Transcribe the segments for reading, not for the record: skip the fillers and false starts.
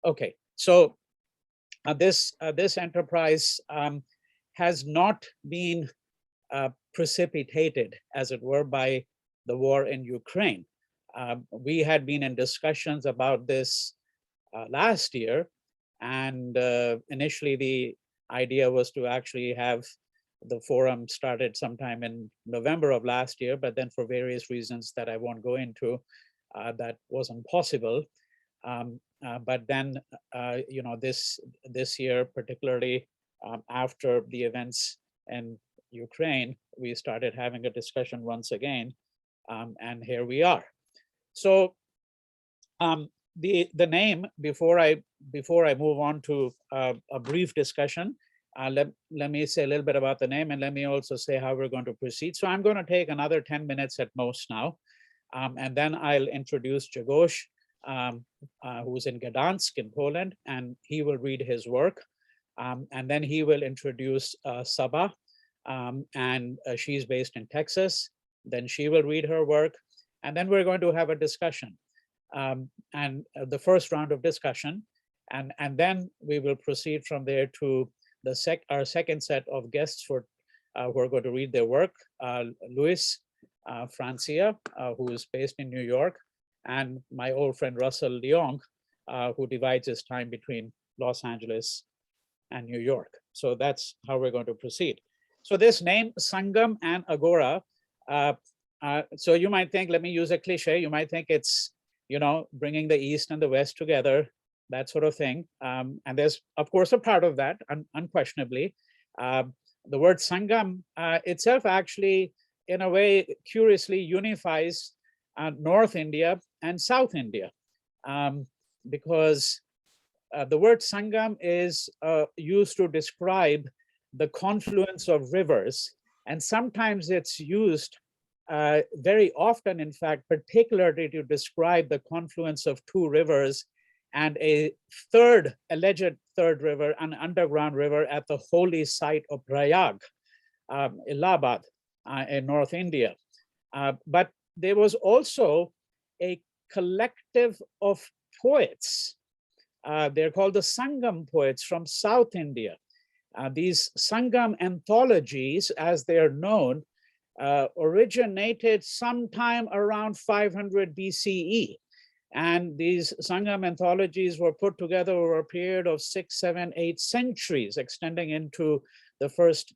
Okay, so this enterprise has not been precipitated, as it were, by the war in Ukraine. We had been in discussions about this last year, and initially the idea was to actually have the forum started sometime in November of last year, but then for various reasons that I won't go into, that wasn't possible. But then, this year, particularly after the events in Ukraine, we started having a discussion once again, and here we are. So the name, before I move on to a brief discussion, let me say a little bit about the name, and let me also say how we're going to proceed. So I'm going to take another 10 minutes at most now, and then I'll introduce Jagosh, who's in Gdansk in Poland, and he will read his work. And then he will introduce Saba, and she's based in Texas. Then she will read her work, and then we're going to have a discussion, and the first round of discussion, and then we will proceed from there to our second set of guests who are going to read their work, Luis Francia, who is based in New York, and my old friend Russell Lyong, who divides his time between Los Angeles and New York. So that's how we're going to proceed. So this name, Sangam and Agora, so you might think, let me use a cliche, you might think it's, bringing the East and the West together, that sort of thing. And there's, of course, a part of that, unquestionably. The word Sangam itself actually, in a way, curiously unifies North India and South India, because the word Sangam is used to describe the confluence of rivers, and sometimes it's used very often, in fact, particularly to describe the confluence of two rivers and a alleged third river, an underground river at the holy site of Prayag, Allahabad, in North India. But there was also a collective of poets. They're called the Sangam poets from South India. These Sangam anthologies, as they're known, originated sometime around 500 BCE. And these Sangam anthologies were put together over a period of 6, 7, 8 centuries, extending into the first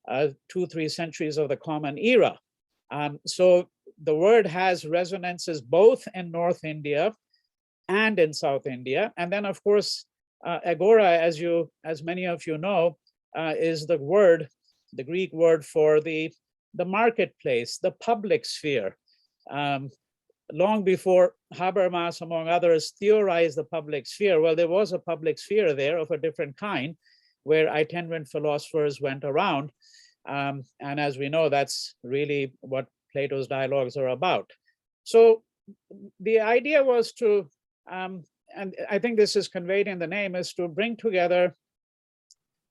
2-3 centuries of the Common Era. So the word has resonances both in North India and in South India. And then, of course, Agora, as many of you know, is the Greek word for the marketplace, the public sphere. Long before Habermas, among others, theorized the public sphere, well, there was a public sphere there of a different kind, where itinerant philosophers went around. And as we know, that's really what Plato's dialogues are about. So the idea was to, and I think this is conveyed in the name, is to bring together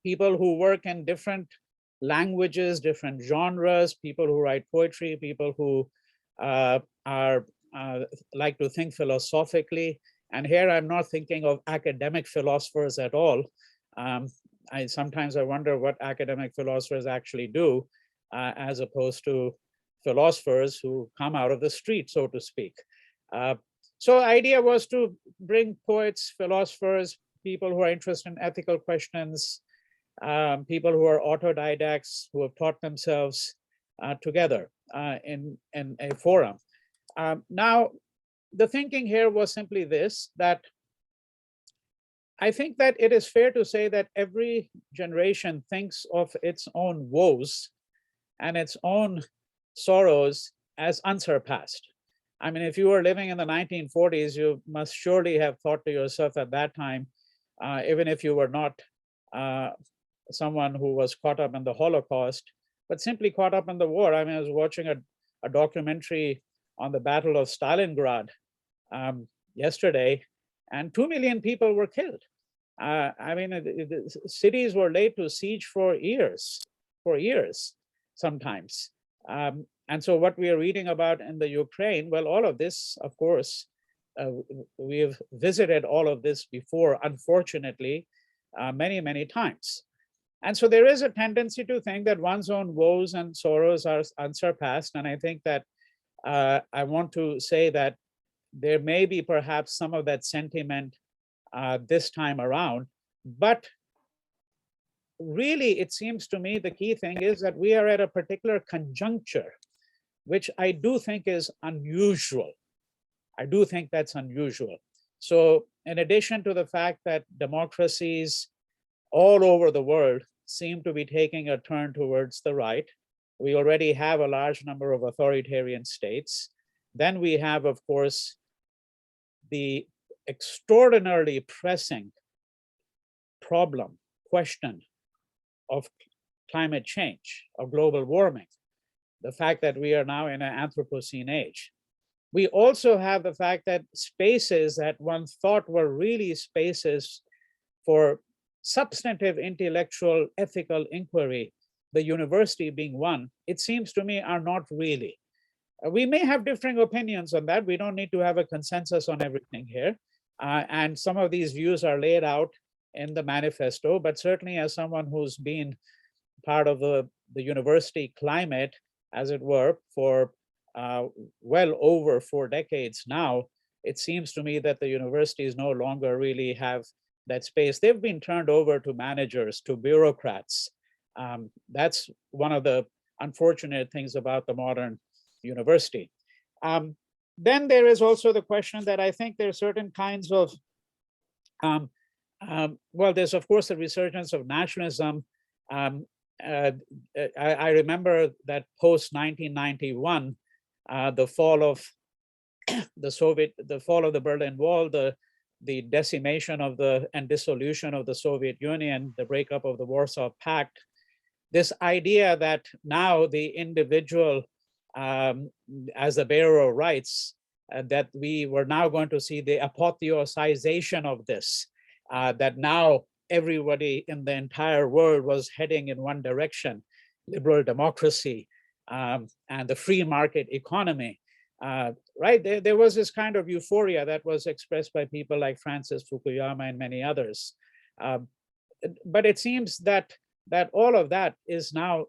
people who work in different languages, different genres, people who write poetry, people who like to think philosophically. And here I'm not thinking of academic philosophers at all. Sometimes I wonder what academic philosophers actually do, as opposed to philosophers who come out of the street, so to speak. So the idea was to bring poets, philosophers, people who are interested in ethical questions, people who are autodidacts, who have taught themselves together in a forum. Now, the thinking here was simply this, that I think that it is fair to say that every generation thinks of its own woes and its own sorrows as unsurpassed. I mean, if you were living in the 1940s, you must surely have thought to yourself at that time, even if you were not someone who was caught up in the Holocaust, but simply caught up in the war. I mean, I was watching a documentary on the Battle of Stalingrad yesterday, and 2 million people were killed. I mean, the cities were laid to siege for years sometimes. And so what we are reading about in the Ukraine, well, all of this, of course, we have visited all of this before, unfortunately, many times. And so there is a tendency to think that one's own woes and sorrows are unsurpassed. And I think that I want to say that there may be perhaps some of that sentiment this time around, but really, it seems to me the key thing is that we are at a particular conjuncture, which I do think is unusual. I do think that's unusual. So in addition to the fact that democracies all over the world seem to be taking a turn towards the right, we already have a large number of authoritarian states. Then we have, of course, the extraordinarily pressing question of climate change, of global warming, the fact that we are now in an Anthropocene age. We also have the fact that spaces that one thought were really spaces for substantive intellectual ethical inquiry, the university being one, it seems to me are not really. We may have differing opinions on that. We don't need to have a consensus on everything here. And some of these views are laid out in the manifesto, but certainly as someone who's been part of the university climate, as it were, for well over 4 decades now, it seems to me that the universities no longer really have that space. They've been turned over to managers, to bureaucrats. That's one of the unfortunate things about the modern university. Then there is also the question that I think there are certain kinds of, well, there's of course the resurgence of nationalism. I remember that post 1991, the fall of the fall of the Berlin Wall, the decimation of and dissolution of the Soviet Union, the breakup of the Warsaw Pact, this idea that now the individual as a bearer of rights, that we were now going to see the apotheosization of this, that now everybody in the entire world was heading in one direction, liberal democracy and the free market economy. Right, there was this kind of euphoria that was expressed by people like Francis Fukuyama and many others. But it seems that all of that is now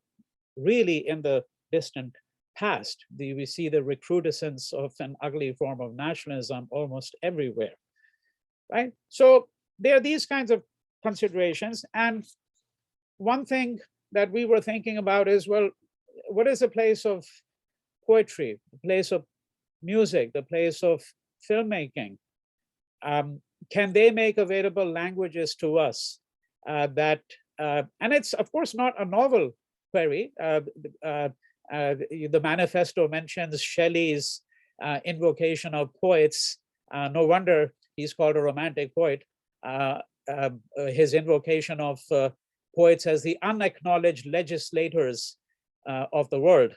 really in the distant past. We see the recrudescence of an ugly form of nationalism almost everywhere, right? So there are these kinds of considerations. And one thing that we were thinking about is, well, what is the place of poetry, the place of music, the place of filmmaking? Can they make available languages to us and it's of course not a novel query. The manifesto mentions Shelley's invocation of poets. No wonder he's called a romantic poet. His invocation of poets as the unacknowledged legislators of the world.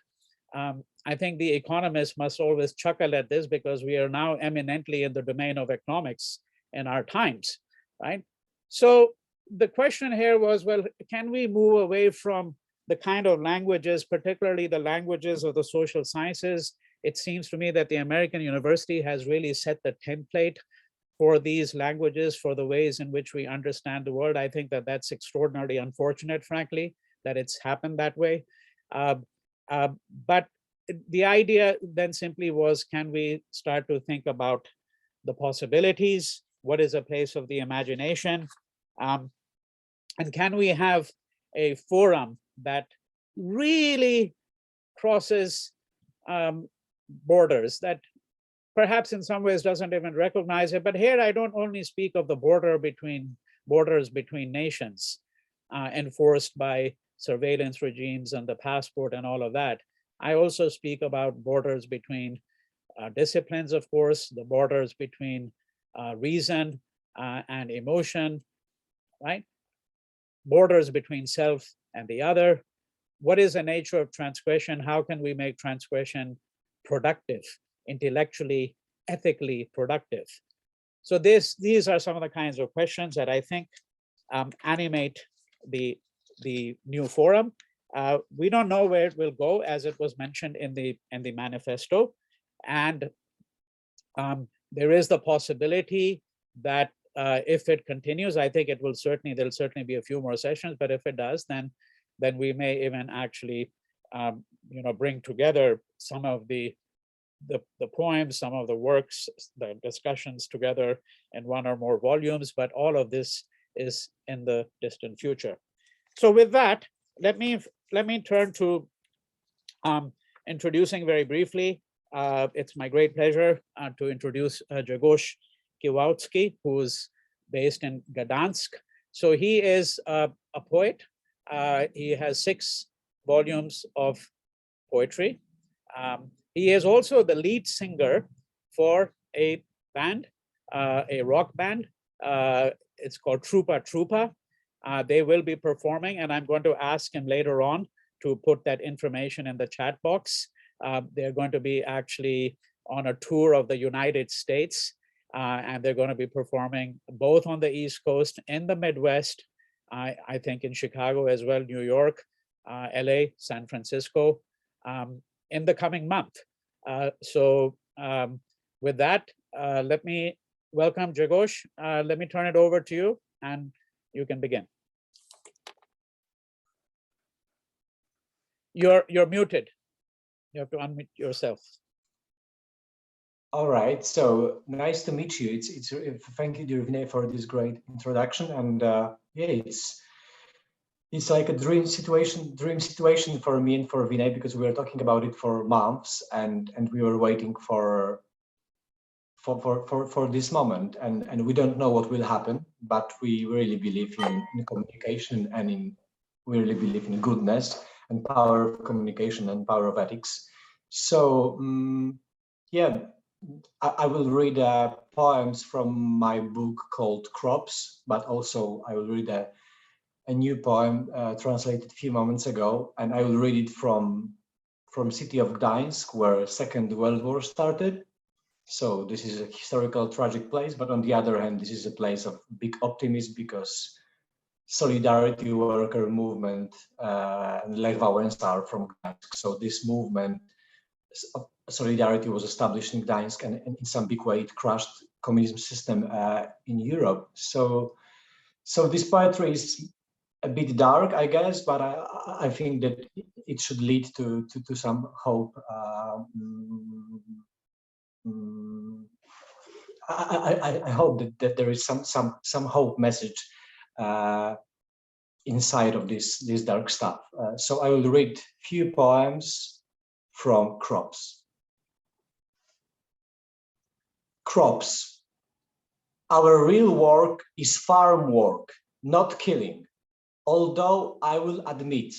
I think the economists must always chuckle at this because we are now eminently in the domain of economics in our times, right? So the question here was, well, can we move away from the kind of languages, particularly the languages of the social sciences? It seems to me that the American university has really set the template for these languages, for the ways in which we understand the world. I think that that's extraordinarily unfortunate, frankly, that it's happened that way. But the idea then simply was, can we start to think about the possibilities? What is a place of the imagination? And can we have a forum that really crosses borders, that perhaps in some ways doesn't even recognize it? But here I don't only speak of the borders between nations enforced by surveillance regimes and the passport and all of that. I also speak about borders between disciplines, of course, the borders between reason and emotion, right? Borders between self and the other. What is the nature of transgression? How can we make transgression productive, intellectually, ethically productive? So these are some of the kinds of questions that I think animate the new forum. We don't know where it will go, as it was mentioned in the manifesto, and there is the possibility that if it continues, I think there'll certainly be a few more sessions, but if it does, then we may even actually bring together some of the poems, some of the works, the discussions together in one or more volumes, but all of this is in the distant future. So with that, let me turn to introducing very briefly. It's my great pleasure to introduce Jagosh Kewatsky, who's based in Gdansk. So he is a poet. He has 6 volumes of poetry. He is also the lead singer for a band, a rock band. It's called Trupa Trupa. They will be performing, and I'm going to ask him later on to put that information in the chat box. They're going to be actually on a tour of the United States, and they're going to be performing both on the East Coast, in the Midwest, I think in Chicago as well, New York, LA, San Francisco, in the coming month. With that, let me welcome Jagosh. Let me turn it over to you, and you can begin. You're muted. You have to unmute yourself. All right. So nice to meet you. Thank you, dear Vinay, for this great introduction. And yeah, it's like a dream situation for me and for Vinay, because we were talking about it for months, and we were waiting for this moment, and we don't know what will happen, but we really believe in communication, and we really believe in goodness and power of communication and power of ethics. So yeah, I will read poems from my book called Crops, but also I will read a new poem translated a few moments ago, and I will read it from city of Gdańsk, where Second World War started. So this is a historical, tragic place, but on the other hand, this is a place of big optimism, because Solidarity Worker Movement and Lech Wałęsa are from Gdańsk. So this movement, Solidarity, was established in Gdańsk, and in some big way it crushed communism system in Europe. So this poetry is a bit dark, I guess, but I think that it should lead to some hope. I hope that there is some hope message inside of this dark stuff. So I will read few poems from Crops. Crops. Our real work is farm work, not killing. Although I will admit,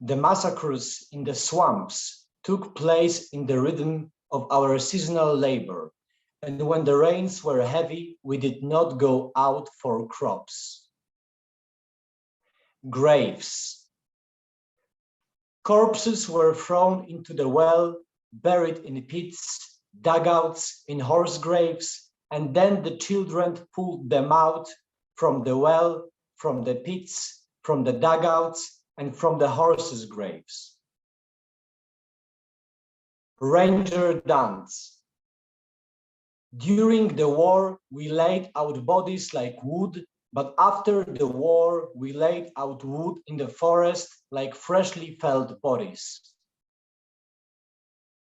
the massacres in the swamps took place in the rhythm of our seasonal labor, and when the rains were heavy, we did not go out for crops. Graves. Corpses were thrown into the well, buried in pits, dugouts, in horse graves, and then the children pulled them out from the well, from the pits, from the dugouts, and from the horses' graves. Ranger dance. During the war, we laid out bodies like wood, but after the war, we laid out wood in the forest like freshly felled bodies.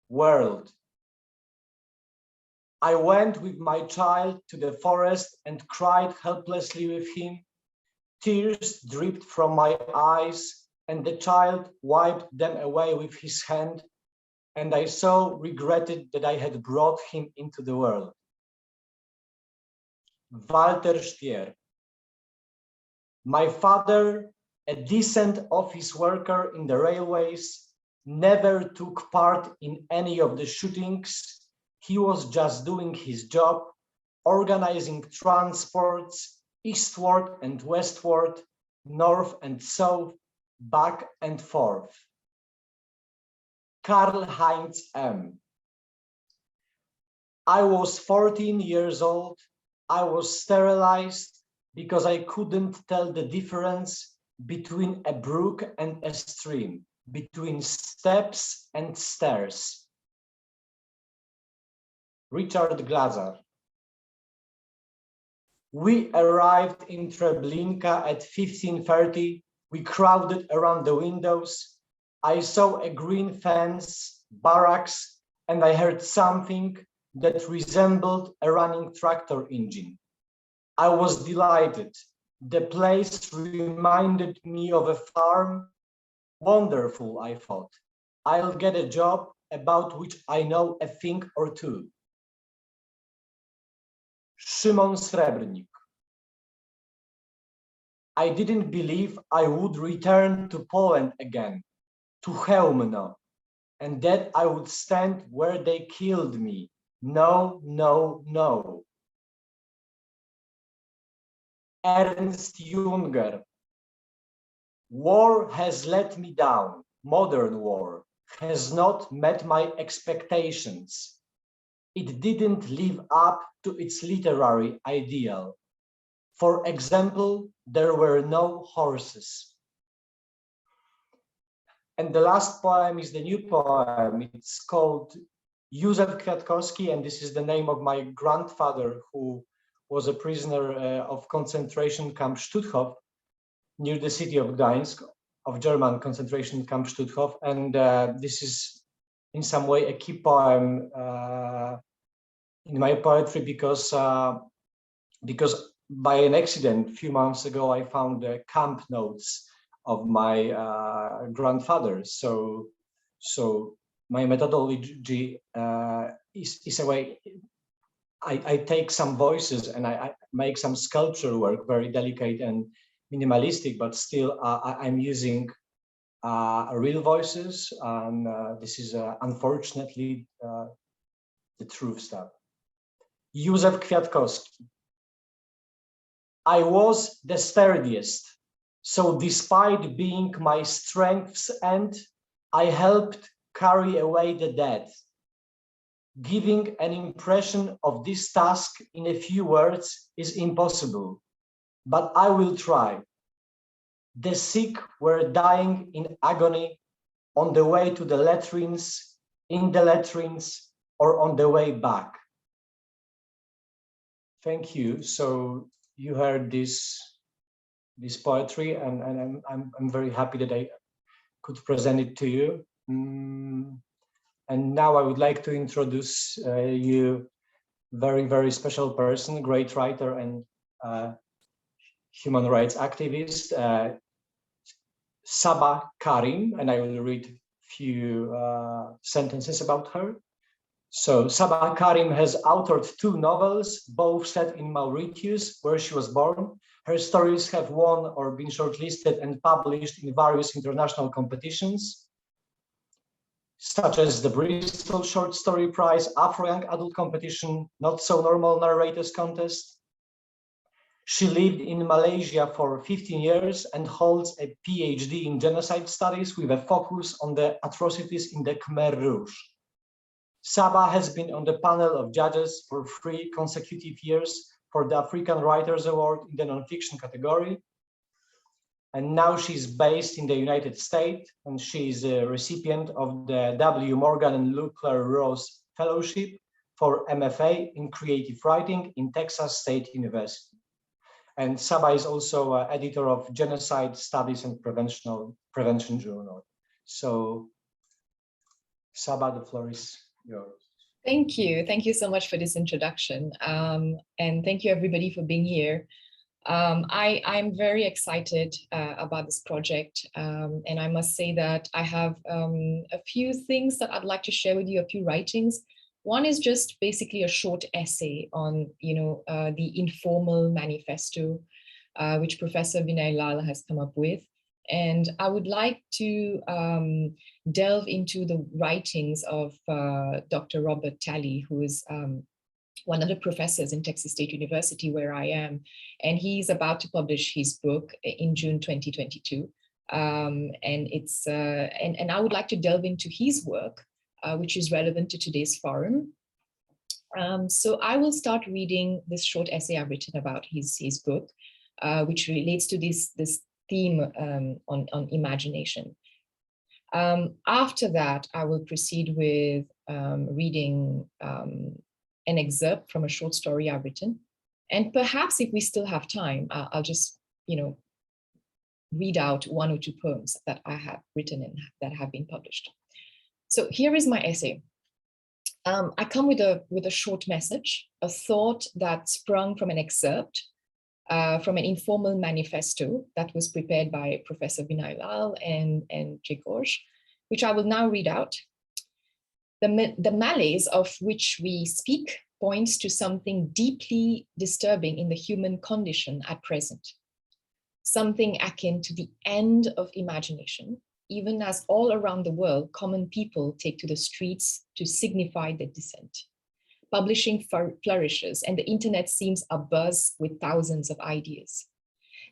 World. I went with my child to the forest and cried helplessly with him. Tears dripped from my eyes, and the child wiped them away with his hand, and I so regretted that I had brought him into the world. Walter Stier. My father, a decent office worker in the railways, never took part in any of the shootings. He was just doing his job, organizing transports eastward and westward, north and south, back and forth. Karl-Heinz M. I was 14 years old. I was sterilized because I couldn't tell the difference between a brook and a stream, between steps and stairs. Richard Glazer. We arrived in Treblinka at 15:30. We crowded around the windows. I saw a green fence, barracks, and I heard something that resembled a running tractor engine. I was delighted. The place reminded me of a farm. Wonderful, I thought. I'll get a job about which I know a thing or two. Szymon Srebrnik. I didn't believe I would return to Poland again, to Chełmno, and that I would stand where they killed me. No, no, no. Ernst Junger. War has let me down. Modern war has not met my expectations. It didn't live up to its literary ideal. For example, there were no horses. And the last poem is the new poem. It's called Yusuf Kratkowski, and this is the name of my grandfather, who was a prisoner of concentration camp Stutthof, near the city of Gdańsk, of German concentration camp Stutthof. And this is in some way a key poem in my poetry because by an accident a few months ago I found the camp notes of my grandfather. So my methodology is a way I take some voices and I make some sculpture work, very delicate and minimalistic, but still I'm using real voices, and this is unfortunately the truth stuff. Yusuf Kratkowski. I was the sturdiest, so despite being my strength's end, I helped carry away the dead. Giving an impression of this task in a few words is impossible, but I will try. The sick were dying in agony on the way to the latrines, in the latrines, or on the way back. Thank you. So you heard this poetry, and I'm very happy that I could present it to you. And now I would like to introduce you, very, very special person, great writer and human rights activist, Saba Karim, and I will read a few sentences about her. So Saba Karim has authored 2 novels, both set in Mauritius, where she was born. Her stories have won or been shortlisted and published in various international competitions, such as the Bristol Short Story Prize, Afro Young Adult Competition, Not So Normal Narrators Contest. She lived in Malaysia for 15 years and holds a PhD in genocide studies with a focus on the atrocities in the Khmer Rouge. Saba has been on the panel of judges for 3 consecutive years for the African Writers Award in the nonfiction category. And now she's based in the United States, and she's a recipient of the W. Morgan and Luckler Rose Fellowship for MFA in Creative Writing in Texas State University. And Saba is also editor of Genocide Studies and Prevention Journal. So Saba, the floor is yours. Thank you. Thank you so much for this introduction. And thank you everybody for being here. I'm very excited about this project. And I must say that I have a few things that I'd like to share with you, a few writings. One is just basically a short essay on, the informal manifesto, which Professor Vinay Lal has come up with. And I would like to delve into the writings of Dr. Robert Talley, who is one of the professors in Texas State University, where I am. And he's about to publish his book in June 2022. And I would like to delve into his work, which is relevant to today's forum. So I will start reading this short essay I've written about his book, which relates to this theme on imagination. After that, I will proceed with reading an excerpt from a short story I've written. And perhaps if we still have time, I'll just, read out 1 or 2 poems that I have written and that have been published. So here is my essay. I come with a short message, a thought that sprung from an excerpt from an informal manifesto that was prepared by Professor Vinay and Jagosh, which I will now read out. The malaise of which we speak points to something deeply disturbing in the human condition at present, something akin to the end of imagination, even as all around the world, common people take to the streets to signify their dissent. Publishing flourishes and the internet seems abuzz with thousands of ideas.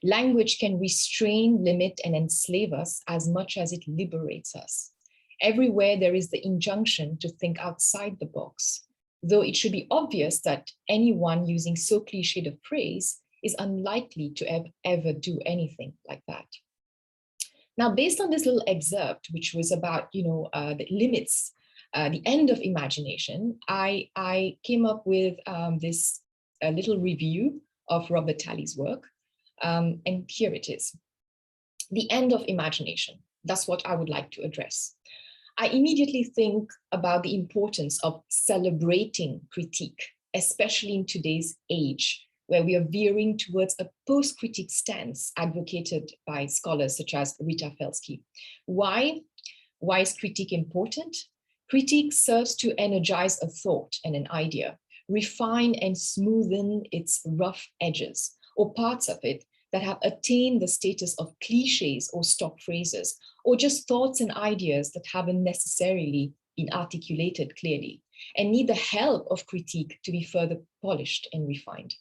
Language can restrain, limit, and enslave us as much as it liberates us. Everywhere there is the injunction to think outside the box, though it should be obvious that anyone using so cliched a phrase is unlikely to ever do anything like that. Now, based on this little excerpt, which was about the limits, the end of imagination, I came up with this little review of Robert Talley's work, and here it is. The end of imagination, that's what I would like to address. I immediately think about the importance of celebrating critique, especially in today's age, where we are veering towards a post-critique stance advocated by scholars such as Rita Felsky. Why? Why is critique important? Critique serves to energize a thought and an idea, refine and smoothen its rough edges, or parts of it that have attained the status of cliches or stock phrases, or just thoughts and ideas that haven't necessarily been articulated clearly and need the help of critique to be further polished and refined.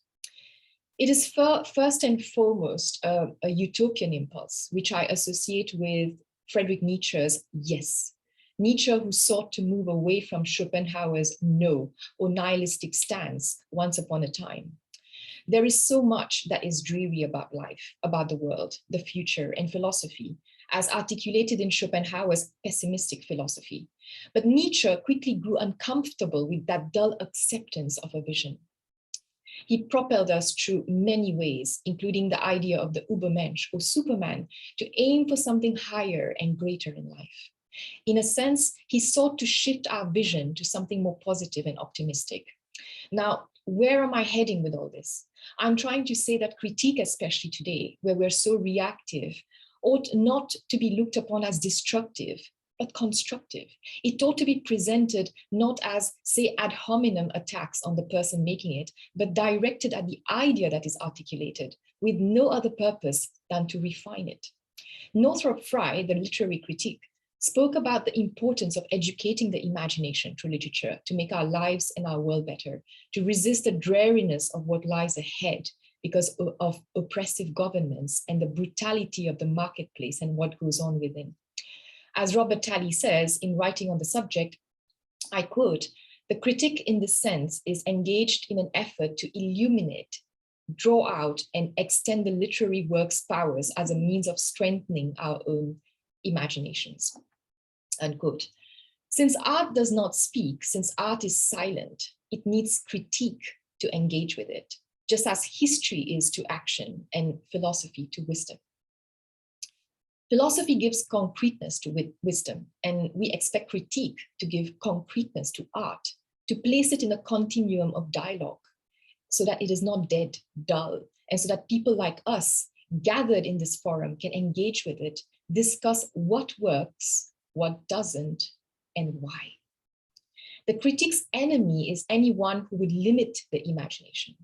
It is first and foremost a utopian impulse, which I associate with Friedrich Nietzsche's yes. Nietzsche, who sought to move away from Schopenhauer's no or nihilistic stance once upon a time. There is so much that is dreary about life, about the world, the future, and philosophy, as articulated in Schopenhauer's pessimistic philosophy. But Nietzsche quickly grew uncomfortable with that dull acceptance of a vision. He propelled us through many ways, including the idea of the Übermensch or Superman, to aim for something higher and greater in life. In a sense, he sought to shift our vision to something more positive and optimistic. Now, where am I heading with all this? I'm trying to say that critique, especially today, where we're so reactive, ought not to be looked upon as destructive, but constructive. It ought to be presented not as, say, ad hominem attacks on the person making it, but directed at the idea that is articulated with no other purpose than to refine it. Northrop Frye, the literary critic, spoke about the importance of educating the imagination through literature to make our lives and our world better, to resist the dreariness of what lies ahead because of oppressive governments and the brutality of the marketplace and what goes on within. As Robert Talley says in writing on the subject, I quote, "The critic in this sense is engaged in an effort to illuminate, draw out, and extend the literary work's powers as a means of strengthening our own imaginations." Unquote. Since art does not speak, since art is silent, it needs critique to engage with it, just as history is to action and philosophy to wisdom. Philosophy gives concreteness to wisdom, and we expect critique to give concreteness to art, to place it in a continuum of dialogue so that it is not dead, dull, and so that people like us gathered in this forum can engage with it, discuss what works, what doesn't, and why. The critic's enemy is anyone who would limit the imagination.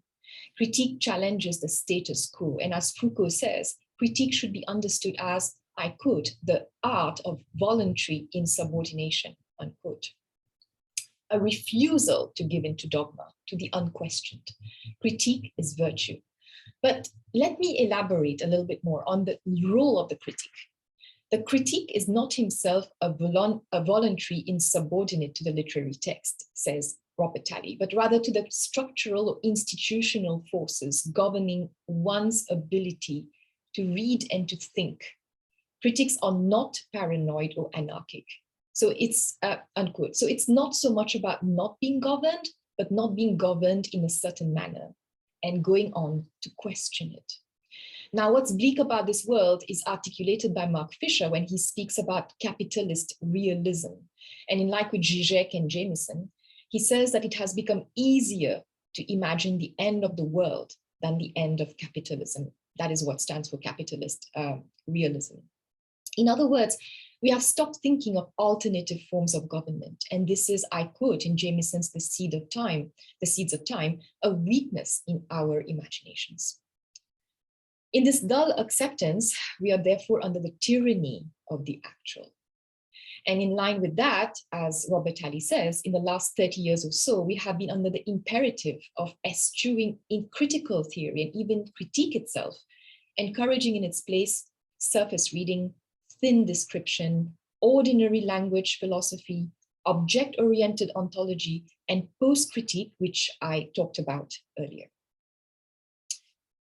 Critique challenges the status quo, and as Foucault says, critique should be understood as, I quote, "the art of voluntary insubordination," unquote. A refusal to give in to dogma, to the unquestioned. Critique is virtue. But let me elaborate a little bit more on the role of the critic. The critique is not himself a voluntary insubordinate to the literary text, says Robert Talley, but rather to the structural or institutional forces governing one's ability to read and to think. Critics are not paranoid or anarchic. So it's, unquote. So it's not so much about not being governed, but not being governed in a certain manner, and going on to question it. Now, what's bleak about this world is articulated by Mark Fisher when he speaks about capitalist realism. And in like with Zizek and Jameson, he says that it has become easier to imagine the end of the world than the end of capitalism. That is what stands for capitalist realism. In other words, we have stopped thinking of alternative forms of government. And this is, I quote in Jameson's The Seeds of Time, a weakness in our imaginations. In this dull acceptance, we are therefore under the tyranny of the actual. And in line with that, as Robert Halley says, in the last 30 years or so, we have been under the imperative of eschewing in critical theory and even critique itself, encouraging in its place surface reading, thin description, ordinary language philosophy, object-oriented ontology, and post-critique, which I talked about earlier.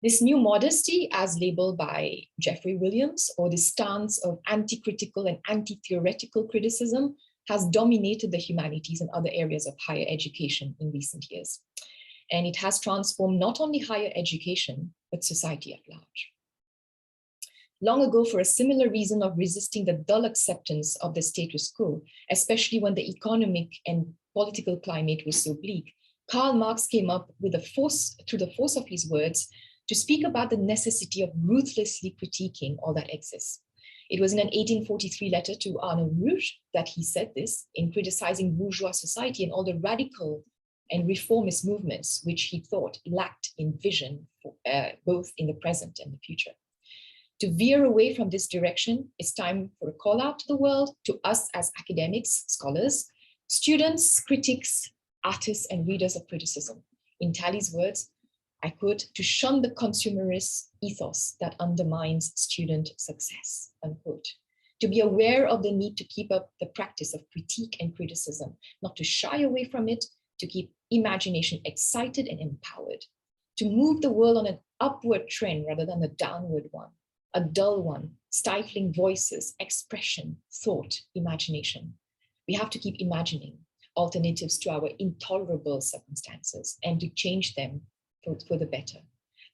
This new modesty, as labeled by Jeffrey Williams, or the stance of anti-critical and anti-theoretical criticism, has dominated the humanities and other areas of higher education in recent years. And it has transformed not only higher education, but society at large. Long ago, for a similar reason of resisting the dull acceptance of the status quo, especially when the economic and political climate was so bleak, Karl Marx came up with through the force of his words, to speak about the necessity of ruthlessly critiquing all that exists. It was in an 1843 letter to Arnaud Rouge that he said this, in criticizing bourgeois society and all the radical and reformist movements which he thought lacked in vision, both in the present and the future. To veer away from this direction, it's time for a call out to the world, to us as academics, scholars, students, critics, artists, and readers of criticism. In Talley's words, I quote, to shun the consumerist ethos that undermines student success, unquote. To be aware of the need to keep up the practice of critique and criticism, not to shy away from it, to keep imagination excited and empowered, to move the world on an upward trend rather than a downward one, a dull one, stifling voices, expression, thought, imagination. We have to keep imagining alternatives to our intolerable circumstances and to change them for the better.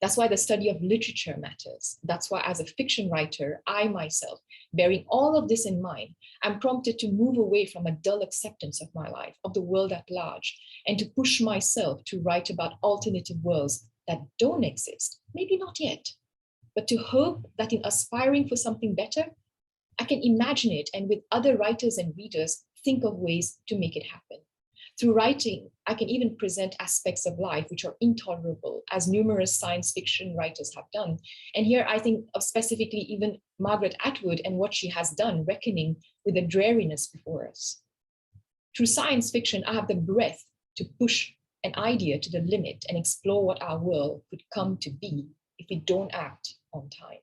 That's why the study of literature matters. That's why as a fiction writer, I myself, bearing all of this in mind, I'm prompted to move away from a dull acceptance of my life, of the world at large, and to push myself to write about alternative worlds that don't exist, maybe not yet, but to hope that in aspiring for something better, I can imagine it and with other writers and readers, think of ways to make it happen. Through writing, I can even present aspects of life which are intolerable, as numerous science fiction writers have done. And here I think of specifically even Margaret Atwood and what she has done, reckoning with the dreariness before us. Through science fiction, I have the breath to push an idea to the limit and explore what our world could come to be if we don't act on time.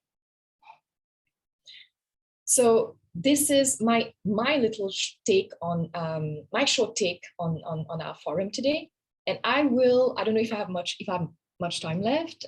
So this is my little take on, my short take on our forum today. And I don't know if I have much time left,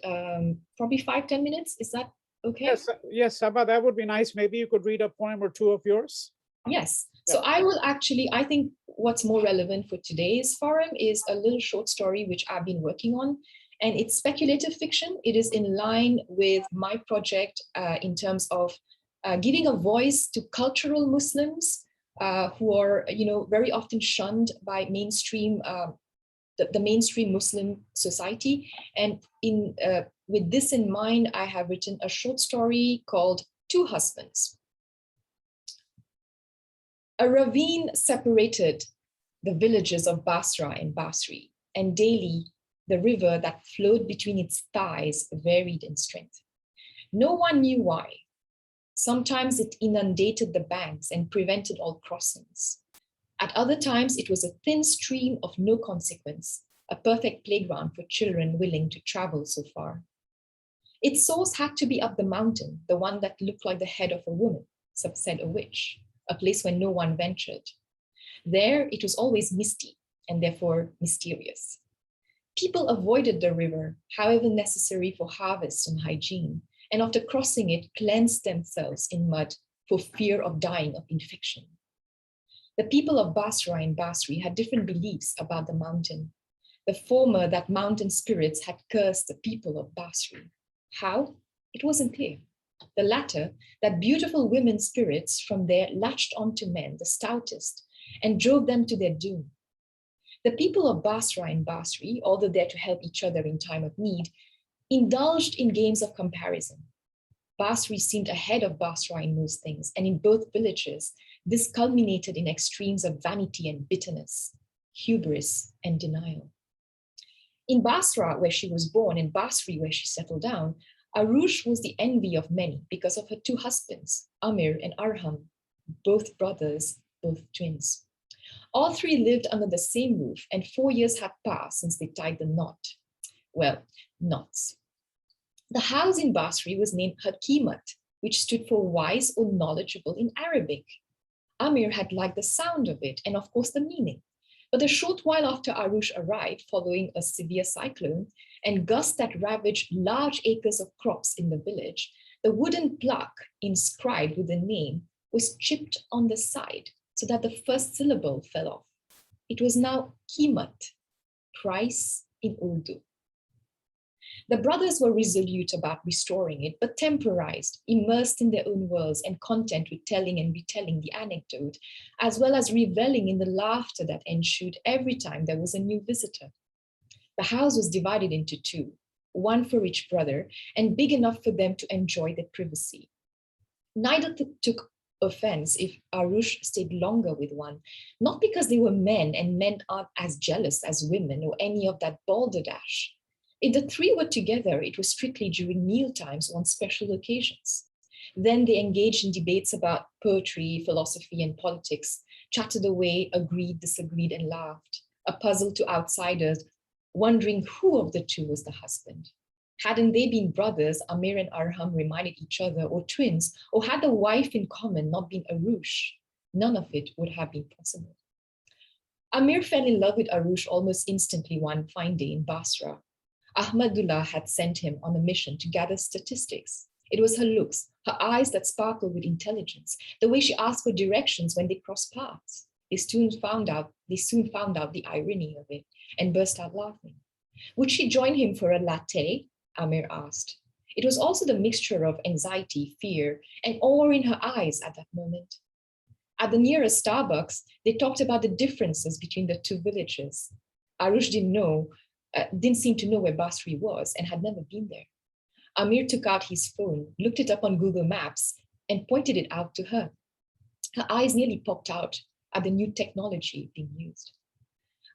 probably 5-10 minutes. Is that okay? Yes, Saba, that would be nice. Maybe you could read a poem or two of yours. Yes. Yeah. So I will actually, I think what's more relevant for today's forum is a little short story which I've been working on. And it's speculative fiction. It is in line with my project in terms of giving a voice to cultural Muslims who are, very often shunned by mainstream, the mainstream Muslim society. And with this in mind, I have written a short story called Two Husbands. A ravine separated the villages of Basra and Basri, and daily the river that flowed between its thighs varied in strength. No one knew why. Sometimes it inundated the banks and prevented all crossings. At other times, it was a thin stream of no consequence, a perfect playground for children willing to travel so far. Its source had to be up the mountain, the one that looked like the head of a woman, said a witch, a place where no one ventured. There, it was always misty and therefore mysterious. People avoided the river, however necessary for harvest and hygiene, and after crossing it, cleansed themselves in mud for fear of dying of infection. The people of Basra and Basri had different beliefs about the mountain. The former, that mountain spirits had cursed the people of Basri. How? It wasn't clear. The latter, that beautiful women spirits from there latched onto men, the stoutest, and drove them to their doom. The people of Basra and Basri, although there to help each other in time of need, indulged in games of comparison. Basri seemed ahead of Basra in most things, and in both villages, this culminated in extremes of vanity and bitterness, hubris and denial. In Basra, where she was born, and Basri, where she settled down, Arush was the envy of many because of her two husbands, Amir and Arham, both brothers, both twins. All three lived under the same roof, and 4 years had passed since they tied the knot. Well, knots. The house in Basri was named Hakimat, which stood for wise or knowledgeable in Arabic. Amir had liked the sound of it and of course the meaning. But a short while after Arush arrived, following a severe cyclone and gusts that ravaged large acres of crops in the village, the wooden plaque inscribed with the name was chipped on the side so that the first syllable fell off. It was now Kimat, price in Urdu. The brothers were resolute about restoring it, but temporized, immersed in their own worlds and content with telling and retelling the anecdote, as well as reveling in the laughter that ensued every time there was a new visitor. The house was divided into two, one for each brother, and big enough for them to enjoy their privacy. Neither took offense if Arush stayed longer with one, not because they were men and men aren't as jealous as women or any of that balderdash. If the three were together, it was strictly during meal times or on special occasions. Then they engaged in debates about poetry, philosophy, and politics, chatted away, agreed, disagreed, and laughed, a puzzle to outsiders, wondering who of the two was the husband. Hadn't they been brothers, Amir and Arham reminded each other, or twins, or had a wife in common not been Arush, none of it would have been possible. Amir fell in love with Arush almost instantly one fine day in Basra. Ahmadullah had sent him on a mission to gather statistics. It was her looks, her eyes that sparkled with intelligence, the way she asked for directions when they crossed paths. They soon found out the irony of it and burst out laughing. Would she join him for a latte? Amir asked. It was also the mixture of anxiety, fear, and awe in her eyes at that moment. At the nearest Starbucks, they talked about the differences between the two villages. Arush didn't seem to know where Basri was and had never been there. Amir took out his phone, looked it up on Google Maps, and pointed it out to her. Her eyes nearly popped out at the new technology being used.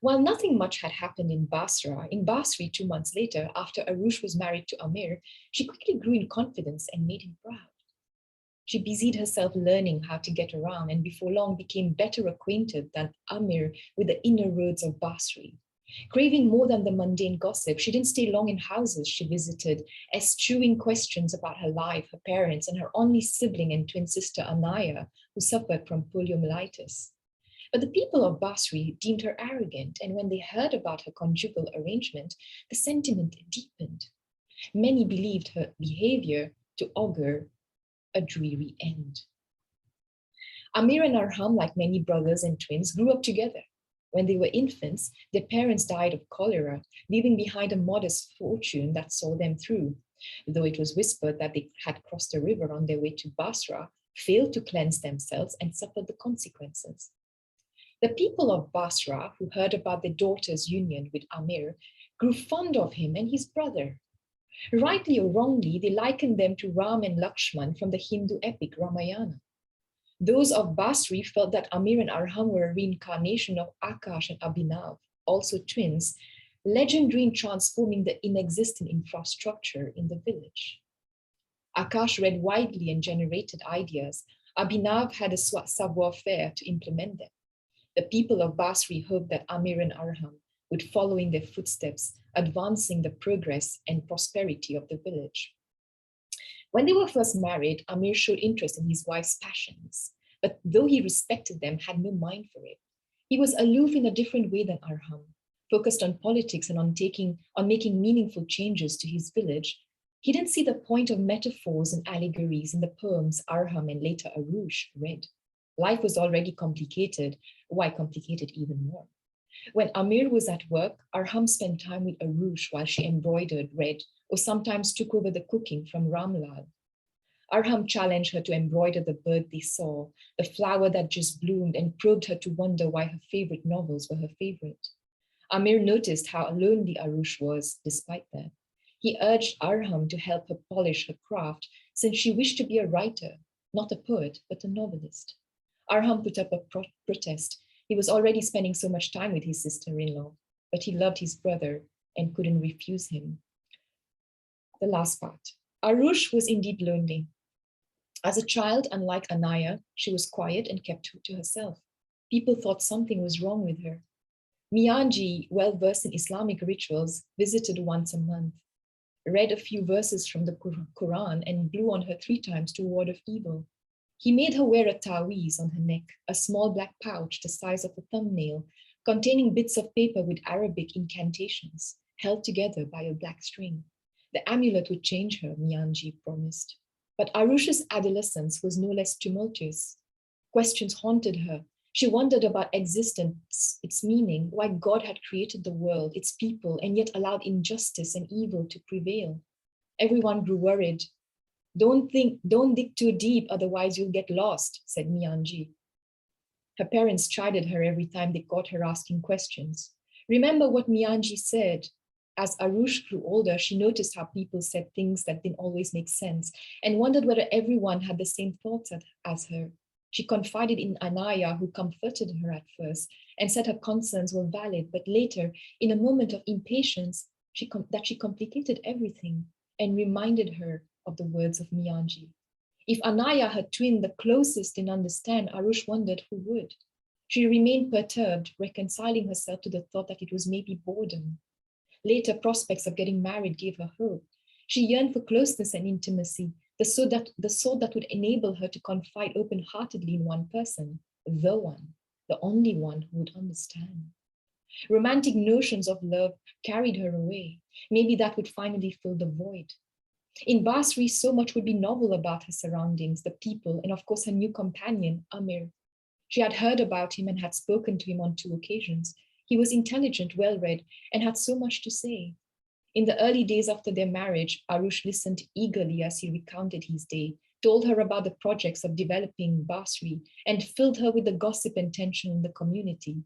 While nothing much had happened in Basri 2 months later, after Arush was married to Amir, she quickly grew in confidence and made him proud. She busied herself learning how to get around and before long became better acquainted than Amir with the inner roads of Basri. Craving more than the mundane gossip, she didn't stay long in houses she visited, eschewing questions about her life, her parents, and her only sibling and twin sister Anaya, who suffered from poliomyelitis. But the people of Basri deemed her arrogant, and when they heard about her conjugal arrangement, the sentiment deepened. Many believed her behavior to augur a dreary end. Amir and Arham, like many brothers and twins, grew up together. When they were infants, their parents died of cholera, leaving behind a modest fortune that saw them through. Though it was whispered that they had crossed the river on their way to Basra, failed to cleanse themselves, and suffered the consequences. The people of Basra, who heard about their daughter's union with Amir, grew fond of him and his brother. Rightly or wrongly, they likened them to Ram and Lakshman from the Hindu epic Ramayana. Those of Basri felt that Amir and Arham were a reincarnation of Akash and Abhinav, also twins, legendary in transforming the inexistent infrastructure in the village. Akash read widely and generated ideas. Abhinav had a savoir-faire to implement them. The people of Basri hoped that Amir and Arham would follow in their footsteps, advancing the progress and prosperity of the village. When they were first married, Amir showed interest in his wife's passions, but though he respected them, had no mind for it. He was aloof in a different way than Arham, focused on politics and on making meaningful changes to his village. He didn't see the point of metaphors and allegories in the poems Arham and later Arush read. Life was already complicated. Why complicate it even more? When Amir was at work, Arham spent time with Arush while she embroidered, read, or sometimes took over the cooking from Ramlal. Arham challenged her to embroider the bird they saw, the flower that just bloomed, and probed her to wonder why her favorite novels were her favorite. Amir noticed how lonely Arush was despite that. He urged Arham to help her polish her craft since she wished to be a writer, not a poet, but a novelist. Arham put up a protest. He was already spending so much time with his sister-in-law, but he loved his brother and couldn't refuse him. The last part. Arush was indeed lonely. As a child, unlike Anaya, she was quiet and kept to herself. People thought something was wrong with her. Mianji, well-versed in Islamic rituals, visited once a month, read a few verses from the Quran, and blew on her 3 times to ward off evil. He made her wear a taweez on her neck, a small black pouch the size of a thumbnail, containing bits of paper with Arabic incantations, held together by a black string. The amulet would change her, Mianji promised. But Arush's adolescence was no less tumultuous. Questions haunted her. She wondered about existence, its meaning, why God had created the world, its people, and yet allowed injustice and evil to prevail. Everyone grew worried. Don't dig too deep, otherwise you'll get lost, said Mianji. Her parents chided her every time they caught her asking questions. Remember what Mianji said. As Arush grew older, she noticed how people said things that didn't always make sense and wondered whether everyone had the same thoughts as her. She confided in Anaya, who comforted her at first and said her concerns were valid, but later, in a moment of impatience, she complicated everything and reminded her of the words of Mianji. If Anaya, her twin, the closest in understand, Arush wondered who would. She remained perturbed, reconciling herself to the thought that it was maybe boredom. Later, prospects of getting married gave her hope. She yearned for closeness and intimacy, the sort that would enable her to confide open-heartedly in one person, the only one who would understand. Romantic notions of love carried her away. Maybe that would finally fill the void. In Basri, so much would be novel about her surroundings, the people, and of course her new companion, Amir. She had heard about him and had spoken to him on 2 occasions. He was intelligent, well-read, and had so much to say. In the early days after their marriage, Arush listened eagerly as he recounted his day, told her about the projects of developing Basri, and filled her with the gossip and tension in the community.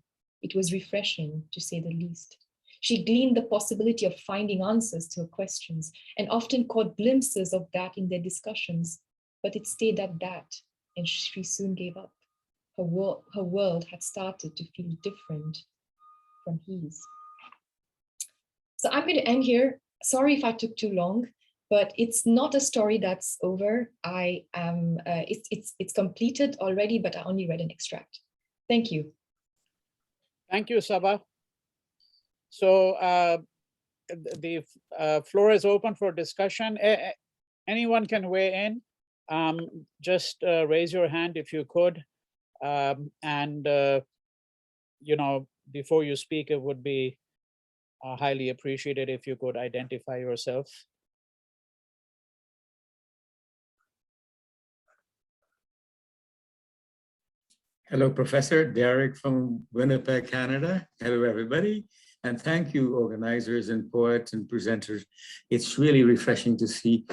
It was refreshing, to say the least. She gleaned the possibility of finding answers to her questions and often caught glimpses of that in their discussions, but it stayed at that, and she soon gave up. Her world had started to feel different from his. So I'm going to end here. Sorry if I took too long, but it's not a story that's over. It's completed already, but I only read an extract. Thank you. Thank you, Saba. So the floor is open for discussion. Anyone can weigh in. Just raise your hand if you could. Before you speak, it would be highly appreciated if you could identify yourself. Hello, Professor Derek from Winnipeg, Canada. Hello, everybody. And thank you, organizers and poets and presenters. It's really refreshing to see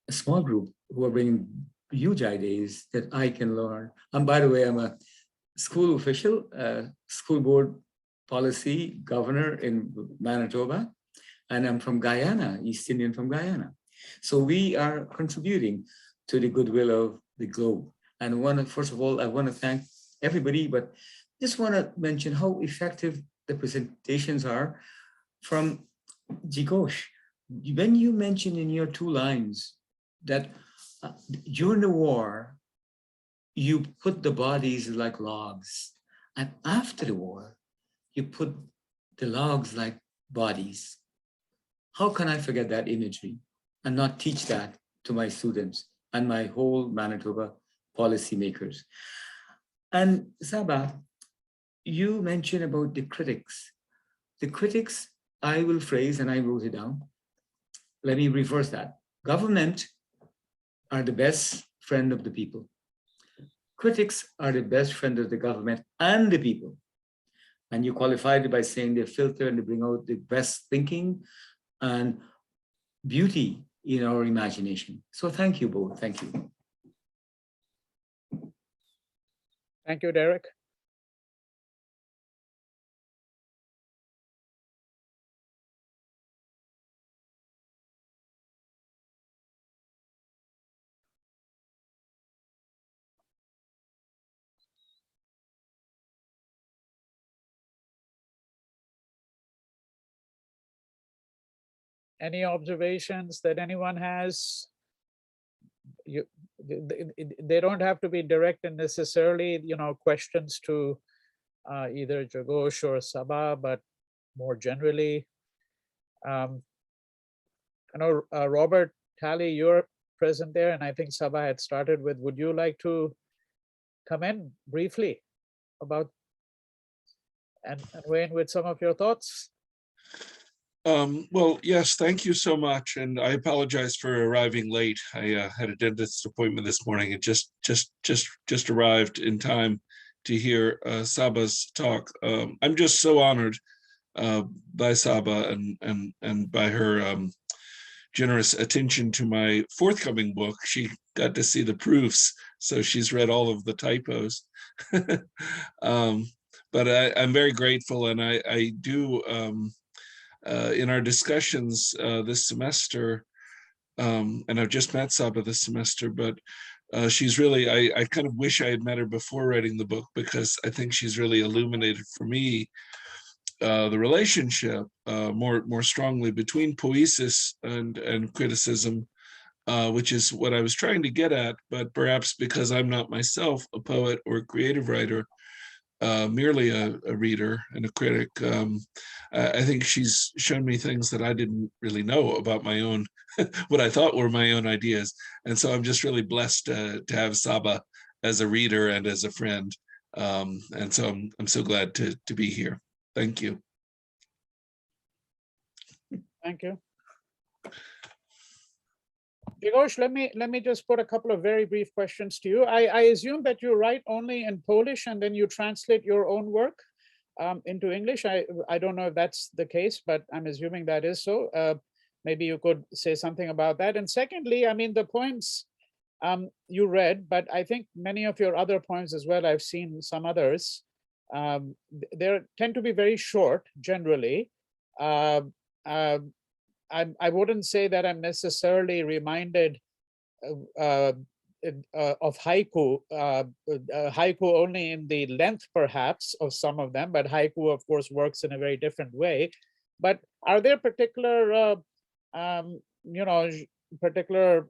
a small group who are bringing huge ideas that I can learn. And by the way, I'm a school official, school board policy governor in Manitoba, and I'm from Guyana, East Indian from Guyana. So we are contributing to the goodwill of the globe. And first of all, I want to thank everybody, but just want to mention how effective the presentations are from Jagosh. When you mentioned in your 2 lines that during the war, you put the bodies like logs, and after the war, you put the logs like bodies. How can I forget that imagery and not teach that to my students and my whole Manitoba policymakers? And Saba, you mentioned about the critics. The critics, I will phrase, and I wrote it down. Let me reverse that. Government are the best friend of the people. Critics are the best friend of the government and the people. And you qualified it by saying they filter and they bring out the best thinking and beauty in our imagination. So thank you both. Thank you. Thank you, Derek. Any observations that anyone has? They don't have to be direct and necessarily, questions to either Jagosh or Saba, but more generally. I know Robert Talley, you're present there, and I think Saba had started with, would you like to come in briefly about and weigh in with some of your thoughts? Well, yes, thank you so much. And I apologize for arriving late. I had a dentist appointment this morning and just arrived in time to hear Saba's talk. I'm just so honored by Saba and by her generous attention to my forthcoming book. She got to see the proofs, so she's read all of the typos. But I'm very grateful, and I do. In our discussions this semester, and I've just met Saba this semester, but she's really, I kind of wish I had met her before writing the book, because I think she's really illuminated for me the relationship more strongly between poesis and criticism, which is what I was trying to get at, but perhaps because I'm not myself a poet or a creative writer, merely a reader and a critic, I think she's shown me things that I didn't really know about my own, what I thought were my own ideas. And so I'm just really blessed to have Saba as a reader and as a friend. And so I'm so glad to be here. Thank you. Thank you. Jagosh, let me just put a couple of very brief questions to you. I assume that you write only in Polish and then you translate your own work into English. I don't know if that's the case, but I'm assuming that is so. Maybe you could say something about that. And secondly, I mean, the poems you read, but I think many of your other poems as well, I've seen some others, they tend to be very short generally. I wouldn't say that I'm necessarily reminded of haiku, haiku only in the length perhaps of some of them, but haiku of course works in a very different way. But are there particular, particular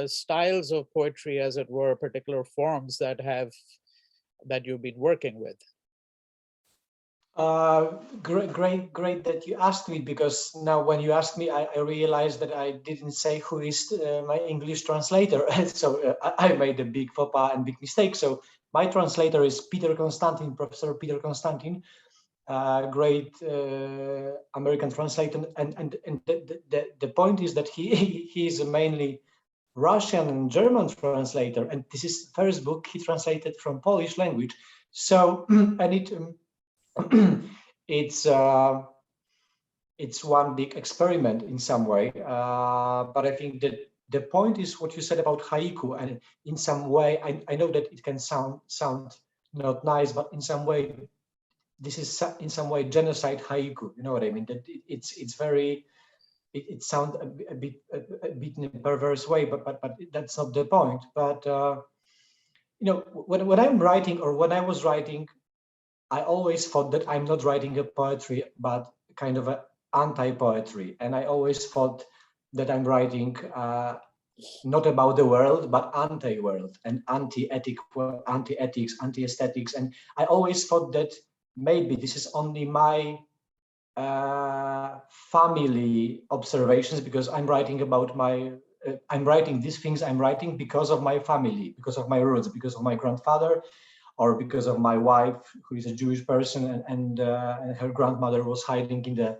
styles of poetry, as it were, particular forms that you've been working with? Great that you asked me, because now when you asked me, I realized that I didn't say who is my English translator. So I made a big faux pas and big mistake. So my translator is Peter Constantin, Professor Peter Constantin, great American translator. And the point is that he is mainly Russian and German translator. And this is the first book he translated from Polish language. So, and it's one big experiment in some way, but I think that the point is what you said about haiku, and in some way I know that it can sound not nice, but in some way this is in some way genocide haiku, you know what I mean, that it's very, it sounds a bit in a perverse way, but that's not the point. But when I'm writing, or when I was writing, I always thought that I'm not writing a poetry, but kind of an anti-poetry. And I always thought that I'm writing not about the world, but anti-world and anti-ethics, anti-aesthetics. And I always thought that maybe this is only my family observations, because I'm writing about I'm writing these things I'm writing because of my family, because of my roots, because of my grandfather, or because of my wife, who is a Jewish person, and her grandmother was hiding in the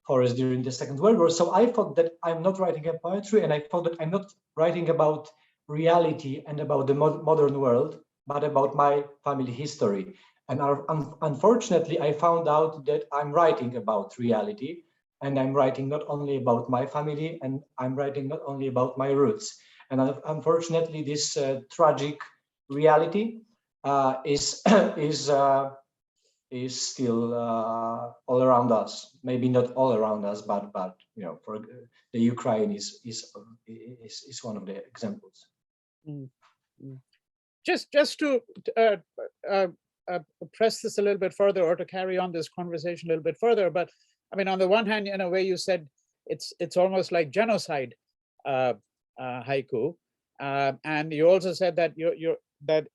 forest during the Second World War. So I thought that I'm not writing a poetry, and I thought that I'm not writing about reality and about the modern world, but about my family history. And unfortunately, I found out that I'm writing about reality, and I'm writing not only about my family, and I'm writing not only about my roots. And unfortunately, this tragic reality is is still all around us. Maybe not all around us, but you know, for the Ukraine is one of the examples. Mm, mm. Just to uh, uh, press this a little bit further, or to carry on this conversation a little bit further, but I mean, on the one hand, in a way, you said it's almost like genocide haiku, and you also said that you're that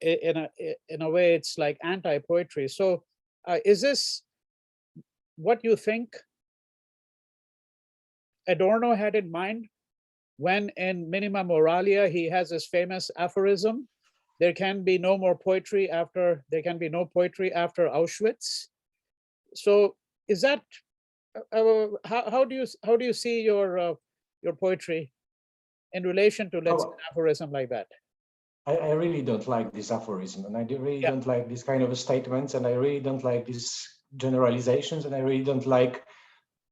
in a way it's like anti-poetry. So, is this what you think Adorno had in mind when in Minima Moralia he has his famous aphorism, there can be no poetry after Auschwitz? So is that how do you see your poetry in relation to, let's say, an aphorism like that? I really don't like this aphorism, and I really don't like this kind of statements, and I really don't like these generalizations, and I really don't like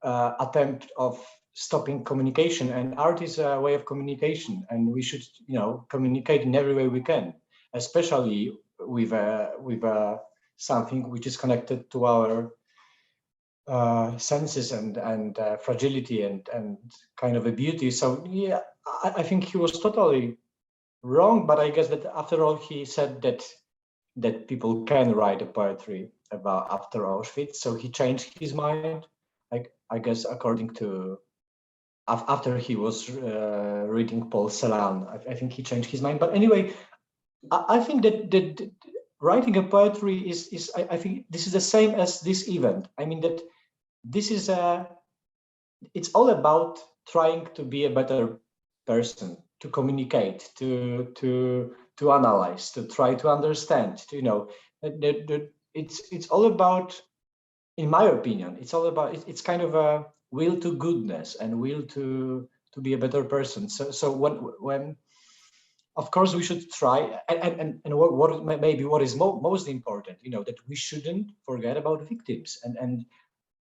attempt of stopping communication. And art is a way of communication, and we should, you know, communicate in every way we can, especially with something which is connected to our senses and fragility and kind of a beauty. So yeah, I think he was totally wrong, but I guess that after all, he said that people can write a poetry about after Auschwitz, so he changed his mind. I guess according to after he was reading Paul Celan, I think he changed his mind. But anyway, I think that writing a poetry is I think this is the same as this event. I mean that this is it's all about trying to be a better person, to communicate, to analyze, to try to understand, to, you know, it's all about, in my opinion, it's all about, it's kind of a will to goodness and will to be a better person. So when of course we should try, and what maybe what is most important, you know, that we shouldn't forget about victims, and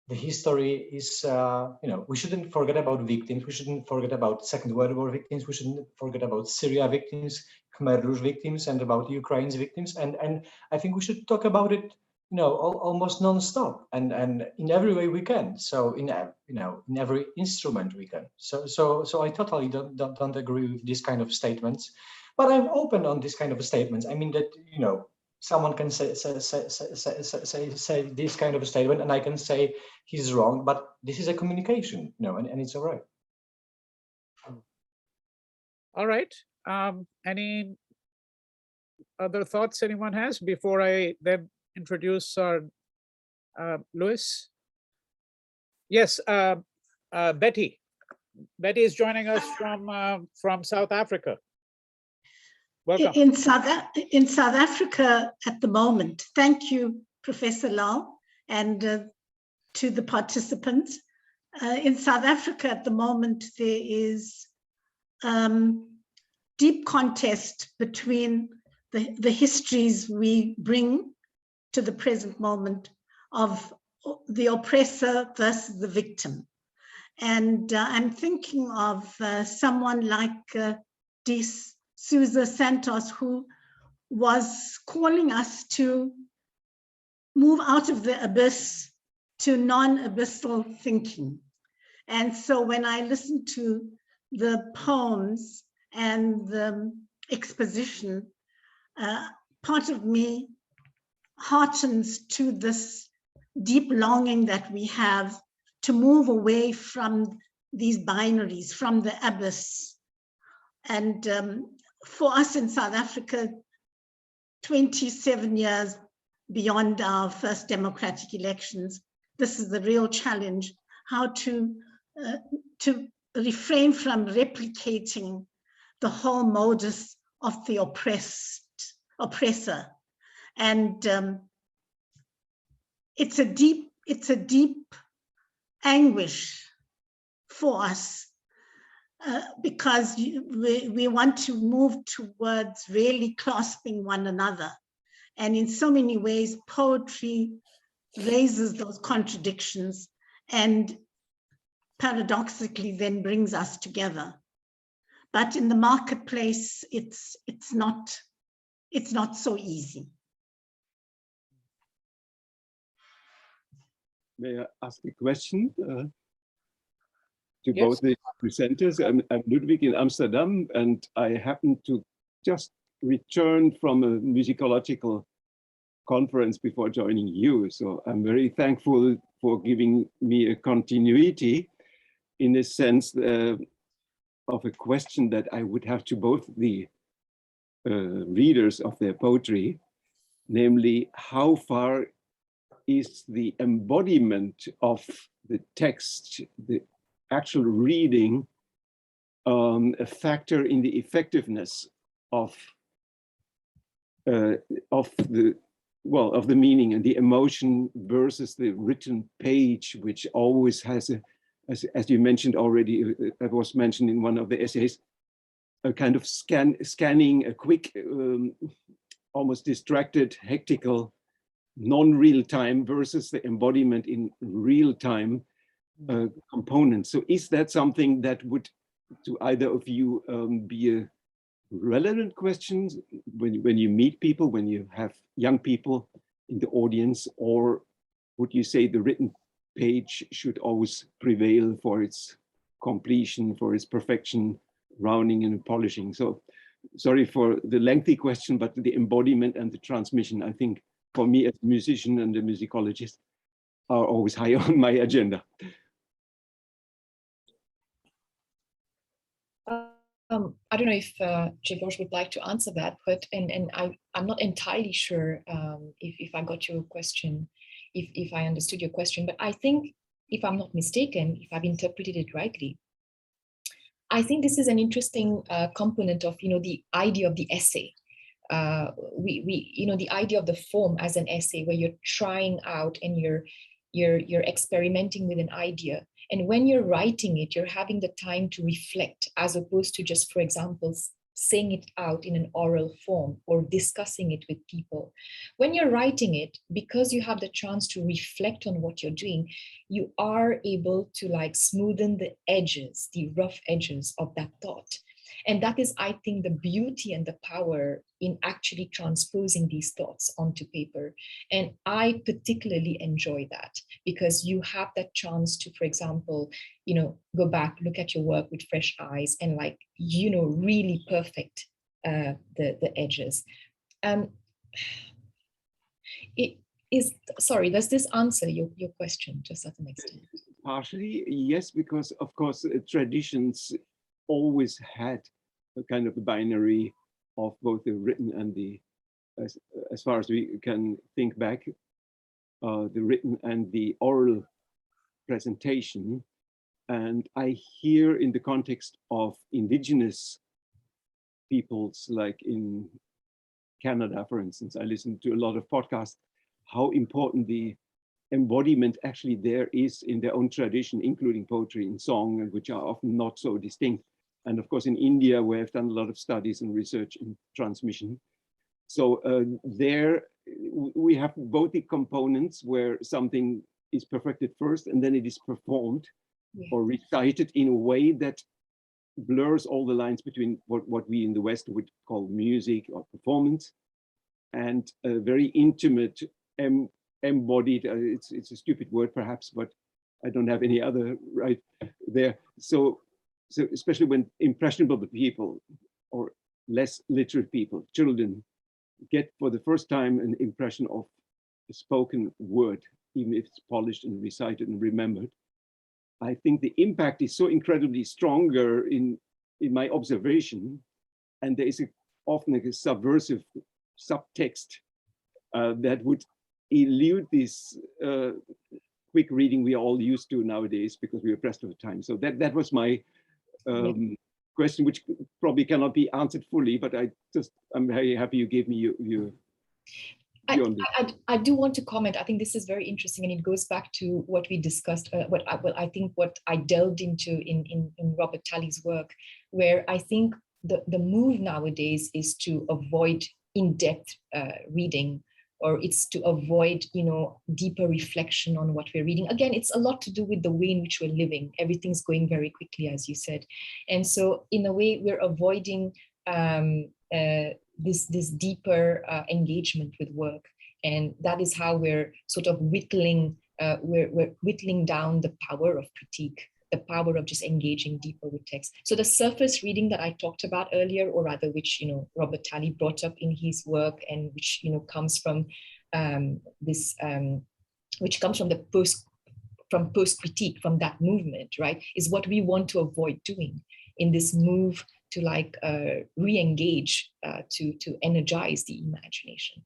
the history is, you know, we shouldn't forget about victims. We shouldn't forget about Second World War victims. We shouldn't forget about Syria victims, Khmer Rouge victims, and about Ukraine's victims. And I think we should talk about it, you know, almost non-stop and in every way we can. So in, you know, in every instrument we can. So I totally don't agree with this kind of statements, but I'm open on this kind of statements. I mean that, you know, someone can say this kind of a statement, and I can say he's wrong, but this is a communication, you know, and it's all right. All right. Any other thoughts anyone has before I then introduce Louis? Yes, Betty. Betty is joining us from South Africa. Welcome. In South Africa at the moment, thank you, Professor Lau, and to the participants. In South Africa at the moment, there is deep contest between the histories we bring to the present moment of the oppressor versus the victim. And I'm thinking of someone like Sousa Santos, who was calling us to move out of the abyss to non-abyssal thinking. And so when I listen to the poems and the exposition, part of me hearkens to this deep longing that we have to move away from these binaries, from the abyss. And for us in South Africa, 27 years beyond our first democratic elections, this is the real challenge, how to refrain from replicating the whole modus of the oppressor. And it's a deep anguish for us because we want to move towards really clasping one another And in so many ways, poetry raises those contradictions and paradoxically then brings us together. But in the marketplace, it's not so easy. May I ask a question to Yes. both the presenters? I'm Ludwig in Amsterdam, and I happen to just return from a musicological conference before joining you. So I'm very thankful for giving me a continuity in a sense of a question that I would have to both the readers of their poetry, namely, how far is the embodiment of the text, the actual reading, a factor in the effectiveness of the meaning and the emotion versus the written page, which always has a, as you mentioned already, that was mentioned in one of the essays, a kind of scanning, a quick, almost distracted, hectical, non-real time versus the embodiment in real time component. So is that something that would, to either of you, be a relevant question when you meet people, when you have young people in the audience, or would you say the written page should always prevail for its completion, for its perfection, rounding and polishing? So sorry for the lengthy question, but the embodiment and the transmission, I think, for me as a musician and a musicologist, are always high on my agenda. I don't know if Jagosh would like to answer that, but I'm not entirely sure if I got your question, if I understood your question, but I think, if I'm not mistaken, if I've interpreted it rightly, I think this is an interesting component of, the idea of the essay. The idea of the form as an essay, where you're trying out and you're experimenting with an idea. And when you're writing it, you're having the time to reflect, as opposed to just, for example, saying it out in an oral form or discussing it with people. When you're writing it, because you have the chance to reflect on what you're doing, you are able to smoothen the edges, the rough edges of that thought. And that is, I think, the beauty and the power in actually transposing these thoughts onto paper. And I particularly enjoy that, because you have that chance to, for example, go back, look at your work with fresh eyes and really perfect the edges. Does this answer your question to a certain extent? Partially, yes, because of course traditions always had a kind of a binary of both the written and the, as far as we can think back, the written and the oral presentation. And I hear, in the context of indigenous peoples, like in Canada, for instance, I listen to a lot of podcasts, how important the embodiment actually there is in their own tradition, including poetry and song, and which are often not so distinct. And of course, in India, where I've done a lot of studies and research in transmission. So there we have both the components where something is perfected first and then it is performed or recited in a way that blurs all the lines between what we in the West would call music or performance and a very intimate, embodied, it's a stupid word perhaps, but I don't have any other right there. So especially when impressionable people or less literate people, children, get for the first time an impression of a spoken word, even if it's polished and recited and remembered, I think the impact is so incredibly stronger in my observation, and there is often a subversive subtext that would elude this quick reading we are all used to nowadays because we are pressed for time. So that was my question, which probably cannot be answered fully, but I'm very happy you gave me your I do want to comment. I think this is very interesting, and it goes back to what we discussed, what I delved into in Robert Talley's work, where I think the move nowadays is to avoid in-depth reading, or it's to avoid, deeper reflection on what we're reading. Again, it's a lot to do with the way in which we're living. Everything's going very quickly, as you said. And so in a way, we're avoiding this deeper engagement with work. And that is how we're sort of whittling down the power of critique, the power of just engaging deeper with text. So the surface reading that I talked about earlier, or rather which, Robert Talley brought up in his work, and which, comes from which comes from the post-critique, from that movement, right, is what we want to avoid doing in this move to re-engage, to energize the imagination.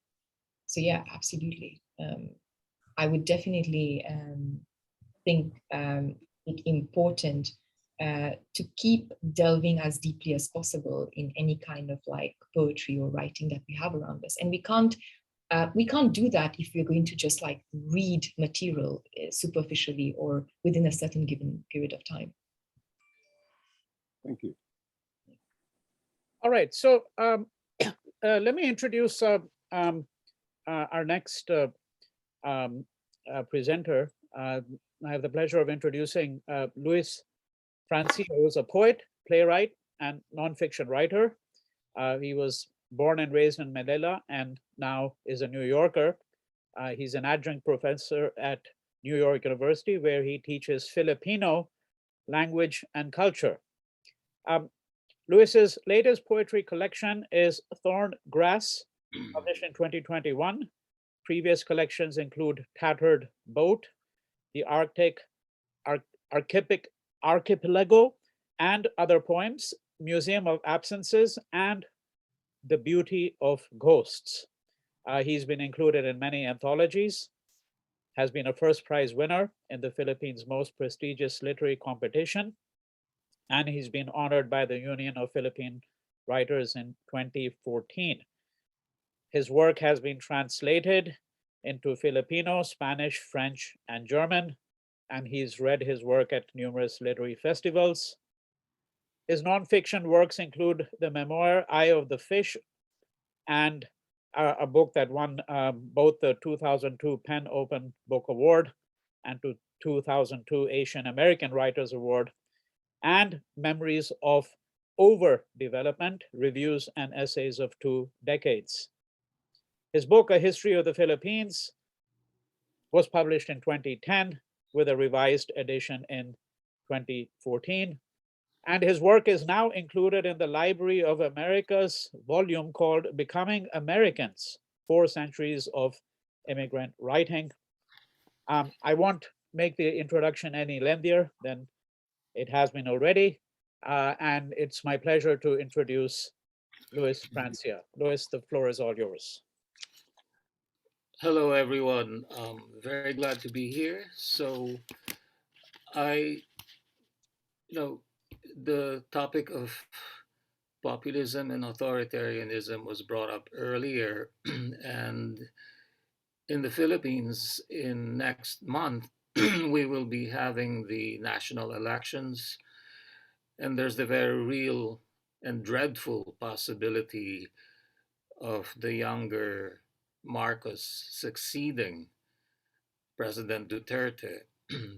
So yeah, absolutely. I would definitely think it important to keep delving as deeply as possible in any kind of poetry or writing that we have around us. And we can't do that if we're going to just read material superficially or within a certain given period of time. Thank you. All right, so let me introduce our next presenter. I have the pleasure of introducing Luis Francia, who is a poet, playwright, and nonfiction writer. He was born and raised in Manila and now is a New Yorker. He's an adjunct professor at New York University, where he teaches Filipino language and culture. Luis's latest poetry collection is Thorn Grass, published in 2021. Previous collections include Tattered Boat, The Archipelago, and Other Poems, Museum of Absences, and The Beauty of Ghosts. He's been included in many anthologies, has been a first prize winner in the Philippines' most prestigious literary competition, and he's been honored by the Union of Philippine Writers in 2014. His work has been translated into Filipino, Spanish, French, and German, and he's read his work at numerous literary festivals. His nonfiction works include the memoir Eye of the Fish, and a book that won both the 2002 PEN Open Book Award and 2002 Asian American Writers Award, and Memories of Overdevelopment, Reviews and Essays of 2 Decades. His book, A History of the Philippines, was published in 2010 with a revised edition in 2014. And his work is now included in the Library of America's volume called Becoming Americans, 4 Centuries of Immigrant Writing. I won't make the introduction any lengthier than it has been already. And it's my pleasure to introduce Luis Francia. Luis, the floor is all yours. Hello, everyone. Very glad to be here. So the topic of populism and authoritarianism was brought up earlier. And in the Philippines, in next month, we will be having the national elections. And there's the very real and dreadful possibility of the younger Marcos succeeding President Duterte.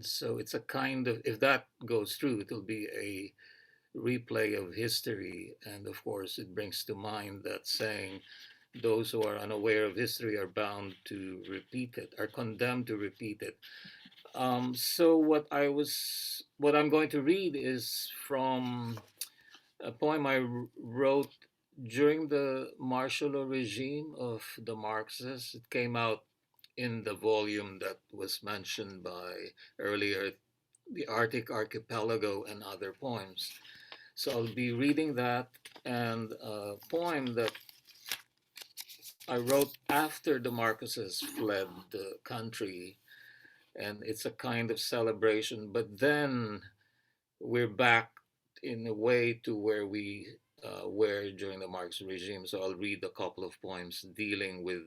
So it's a kind of, if that goes through, it'll be a replay of history. And of course, it brings to mind that saying, those who are unaware of history are bound to repeat it, are condemned to repeat it. So what I'm going to read is from a poem I wrote during the martial law regime of the Marxists. It came out in the volume that was mentioned by earlier, The Arctic Archipelago and Other Poems. So I'll be reading that, and a poem that I wrote after the Marcoses fled the country, and it's a kind of celebration, but then we're back in a way to where we were during the Marx regime. So I'll read a couple of poems dealing with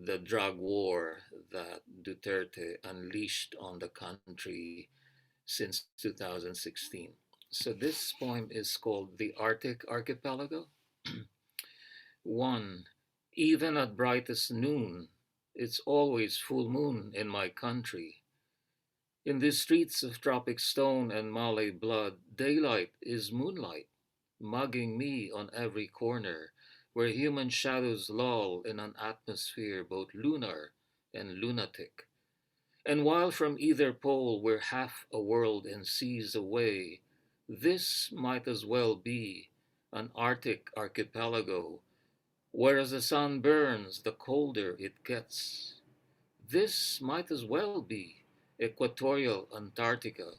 the drug war that Duterte unleashed on the country since 2016. So this poem is called The Arctic Archipelago. 1. Even at brightest noon, it's always full moon in my country. In the streets of tropic stone and Malay blood, daylight is moonlight, mugging me on every corner, where human shadows loll in an atmosphere both lunar and lunatic. And while from either pole we're half a world and seas away, this might as well be an Arctic archipelago, where as the sun burns, the colder it gets. This might as well be equatorial Antarctica,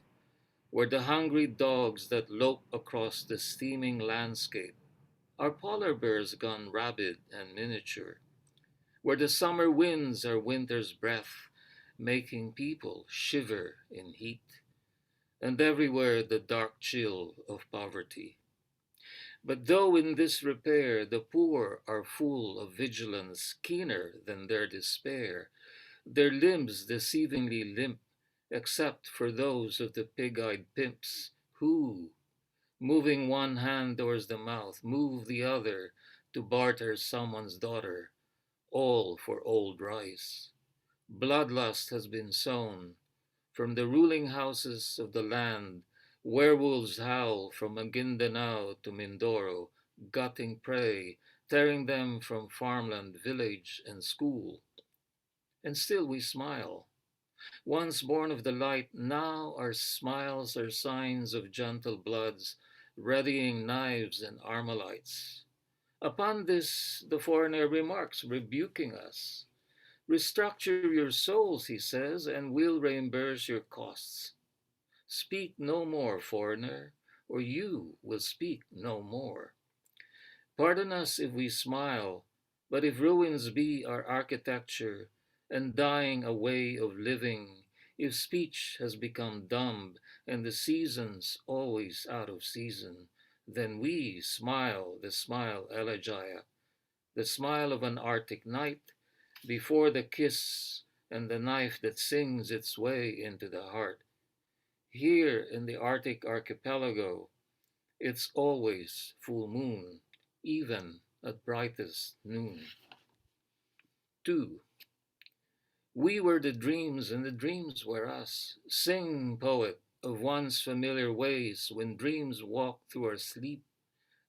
where the hungry dogs that lope across the steaming landscape are polar bears gone rabid and miniature, where the summer winds are winter's breath, making people shiver in heat, and everywhere the dark chill of poverty. But though in this repair the poor are full of vigilance keener than their despair, their limbs deceivingly limp, except for those of the pig-eyed pimps who, moving one hand towards the mouth, move the other to barter someone's daughter, all for old rice. Bloodlust has been sown. From the ruling houses of the land, werewolves howl from Maguindanao to Mindoro, gutting prey, tearing them from farmland, village, and school. And still we smile. Once born of the light, now our smiles are signs of gentle bloods, readying knives and armalites. Upon this, the foreigner remarks, rebuking us. Restructure your souls, he says, and we'll reimburse your costs. Speak no more, foreigner, or you will speak no more. Pardon us if we smile, but if ruins be our architecture, and dying a way of living, if speech has become dumb, and the seasons always out of season, then we smile the smile elegiac, the smile of an Arctic night, before the kiss and the knife that sings its way into the heart. Here in the Arctic archipelago, it's always full moon, even at brightest noon. 2. We were the dreams and the dreams were us. Sing, poet, of once familiar ways when dreams walked through our sleep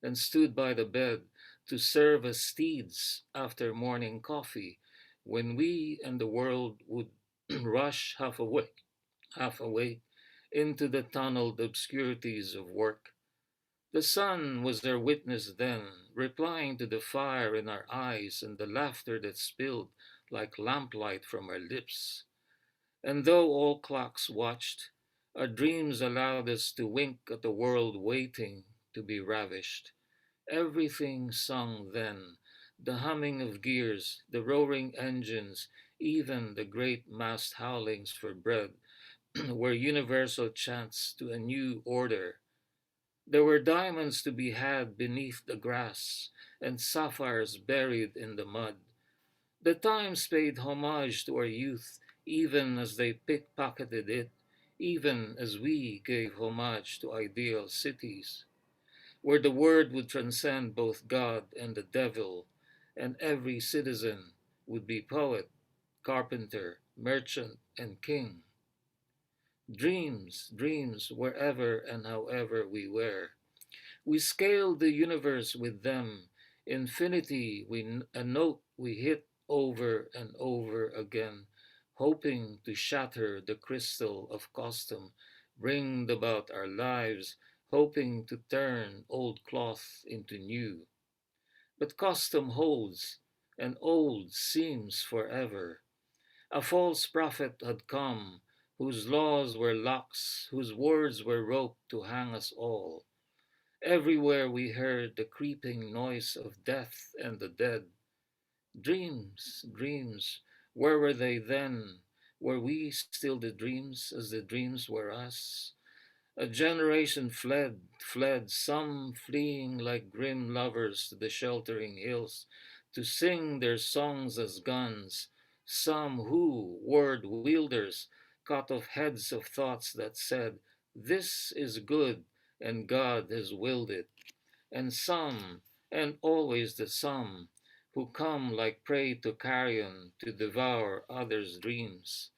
and stood by the bed to serve as steeds after morning coffee, when we and the world would rush half awake into the tunneled obscurities of work. The sun was their witness then, replying to the fire in our eyes and the laughter that spilled like lamplight from our lips. And though all clocks watched, our dreams allowed us to wink at the world waiting to be ravished. Everything sung then, the humming of gears, the roaring engines, even the great massed howlings for bread, were universal chants to a new order. There were diamonds to be had beneath the grass, and sapphires buried in the mud. The times paid homage to our youth, even as they pickpocketed it, even as we gave homage to ideal cities, where the word would transcend both God and the devil, and every citizen would be poet, carpenter, merchant, and king. Dreams, dreams, wherever and however we were. We scaled the universe with them. Infinity, a note we hit over and over again, hoping to shatter the crystal of custom, ringed about our lives, hoping to turn old cloth into new. But custom holds, and old seems forever. A false prophet had come, whose laws were locks, whose words were rope to hang us all. Everywhere we heard the creeping noise of death and the dead. Dreams, dreams, where were they then? Were we still the dreams as the dreams were us? A generation fled, some fleeing like grim lovers to the sheltering hills to sing their songs as guns, some who, word wielders, cut off heads of thoughts that said, "This is good and God has willed it," and some, and always the some, who come like prey to carrion to devour others' dreams.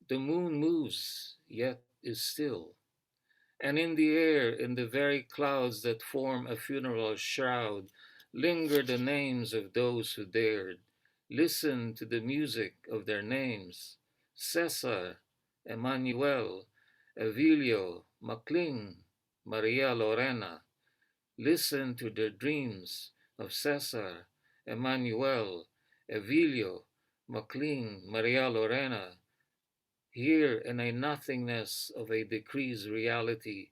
The moon moves, yet is still, and in the air, in the very clouds that form a funeral shroud, linger the names of those who dared. Listen to the music of their names: Cesar, Emmanuel, Evilio, Macling, Maria Lorena. Listen to the dreams of Cesar, Emmanuel, Evilio, Macling, Maria Lorena. Here in a nothingness of a decreased reality,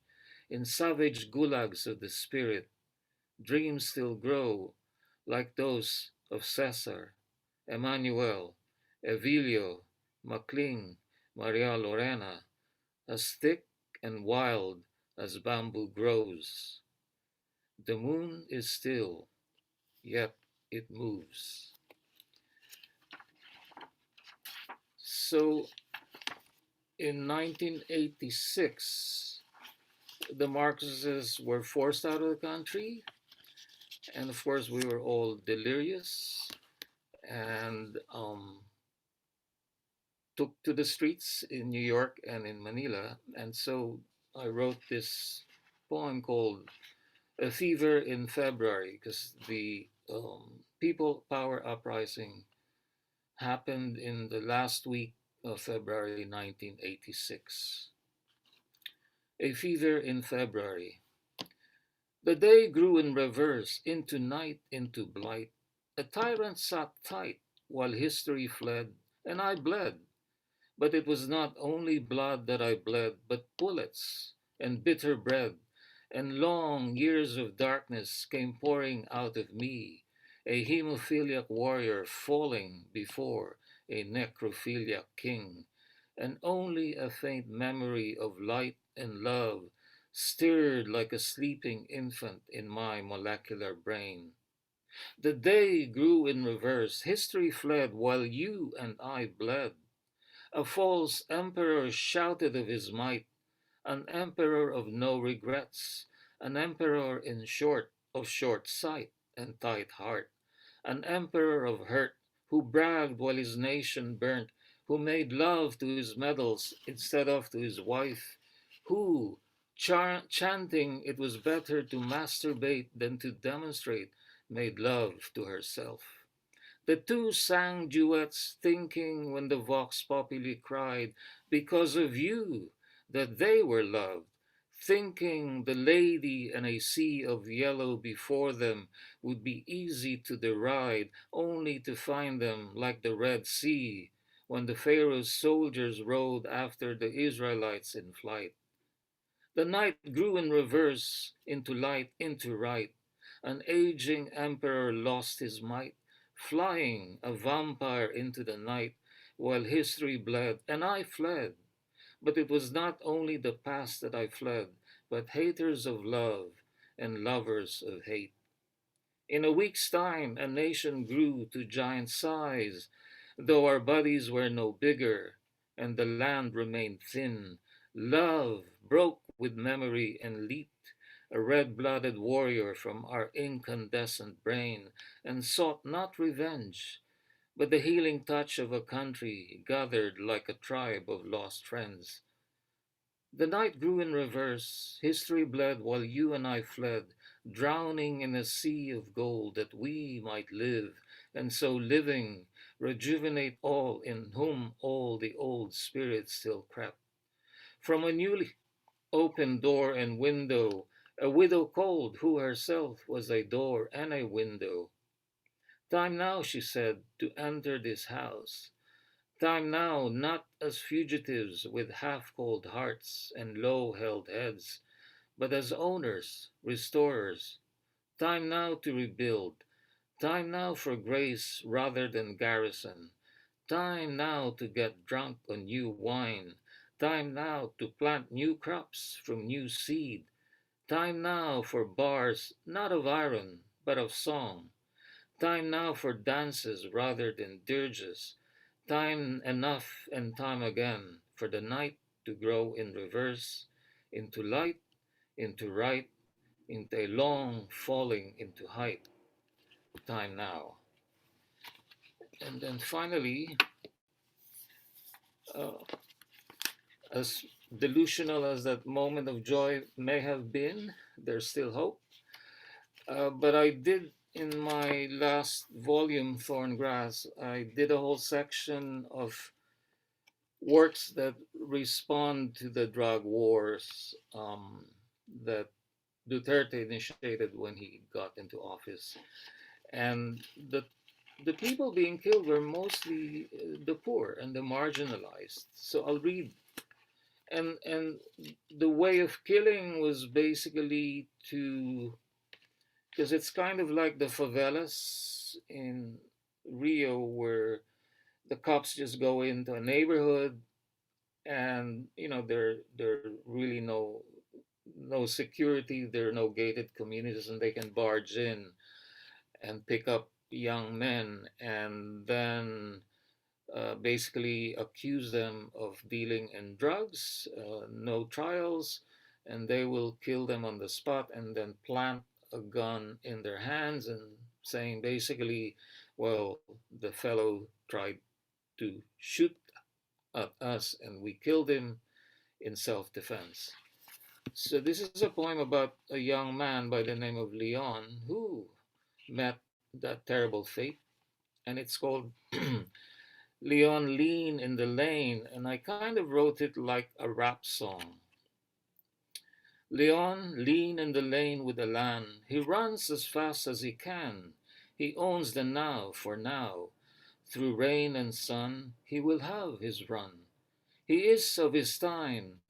in savage gulags of the spirit, dreams still grow like those of Cesar, Emmanuel, Evilio, Macling, Maria Lorena, as thick and wild as bamboo grows. The moon is still, yet it moves. So in 1986, the Marxists were forced out of the country. And of course, we were all delirious and took to the streets in New York and in Manila. And so I wrote this poem called A Fever in February, because the People Power Uprising happened in the last week of February 1986. A Fever in February. The day grew in reverse, into night, into blight. A tyrant sat tight while history fled, and I bled. But it was not only blood that I bled, but bullets and bitter bread, and long years of darkness came pouring out of me, a hemophiliac warrior falling before a necrophiliac king, and only a faint memory of light and love stirred like a sleeping infant in my molecular brain. The day grew in reverse, history fled while you and I bled. A false emperor shouted of his might, an emperor of no regrets, an emperor in short of short sight and tight heart, an emperor of hurt who bragged while his nation burnt, who made love to his medals instead of to his wife, who, chanting it was better to masturbate than to demonstrate, made love to herself. The two sang duets, thinking when the Vox Populi cried, because of you, that they were loved, thinking the lady and a sea of yellow before them would be easy to deride, only to find them like the Red Sea, when the Pharaoh's soldiers rode after the Israelites in flight. The night grew in reverse, into light, into right. An aging emperor lost his might, flying a vampire into the night, while history bled, and I fled. But it was not only the past that I fled, but haters of love and lovers of hate. In a week's time, a nation grew to giant size, though our bodies were no bigger, and the land remained thin. Love broke with memory and leaped, a red-blooded warrior from our incandescent brain, and sought not revenge, but the healing touch of a country gathered like a tribe of lost friends. The night grew in reverse, history bled while you and I fled, drowning in a sea of gold that we might live, and so living, rejuvenate all in whom all the old spirits still crept. From a newly opened door and window, a widow cold who herself was a door and a window. Time now, she said, to enter this house. Time now, not as fugitives with half-cold hearts and low-held heads, but as owners, restorers. Time now to rebuild. Time now for grace rather than garrison. Time now to get drunk on new wine. Time now to plant new crops from new seed. Time now for bars not of iron, but of song. Time now for dances rather than dirges. Time enough and time again for the night to grow in reverse, into light, into right, into a long falling into height. Time now. And then finally, uh, as delusional as that moment of joy may have been, there's still hope. But I did in my last volume, Thorngrass, I did a whole section of works that respond to the drug wars that Duterte initiated when he got into office. And the people being killed were mostly the poor and the marginalized. So I'll read. And the way of killing was basically to, because it's kind of like the favelas in Rio, where the cops just go into a neighborhood, and there really no security, there are no gated communities, and they can barge in and pick up young men and then basically accuse them of dealing in drugs, no trials, and they will kill them on the spot and then plant a gun in their hands and saying basically, well, the fellow tried to shoot at us and we killed him in self defense. So, this is a poem about a young man by the name of Leon who met that terrible fate, and it's called Leon Lean in the Lane, and I kind of wrote it like a rap song. Leon lean in the lane with Elan. He runs as fast as he can. He owns the now for now. Through rain and sun, he will have his run. He is of his time,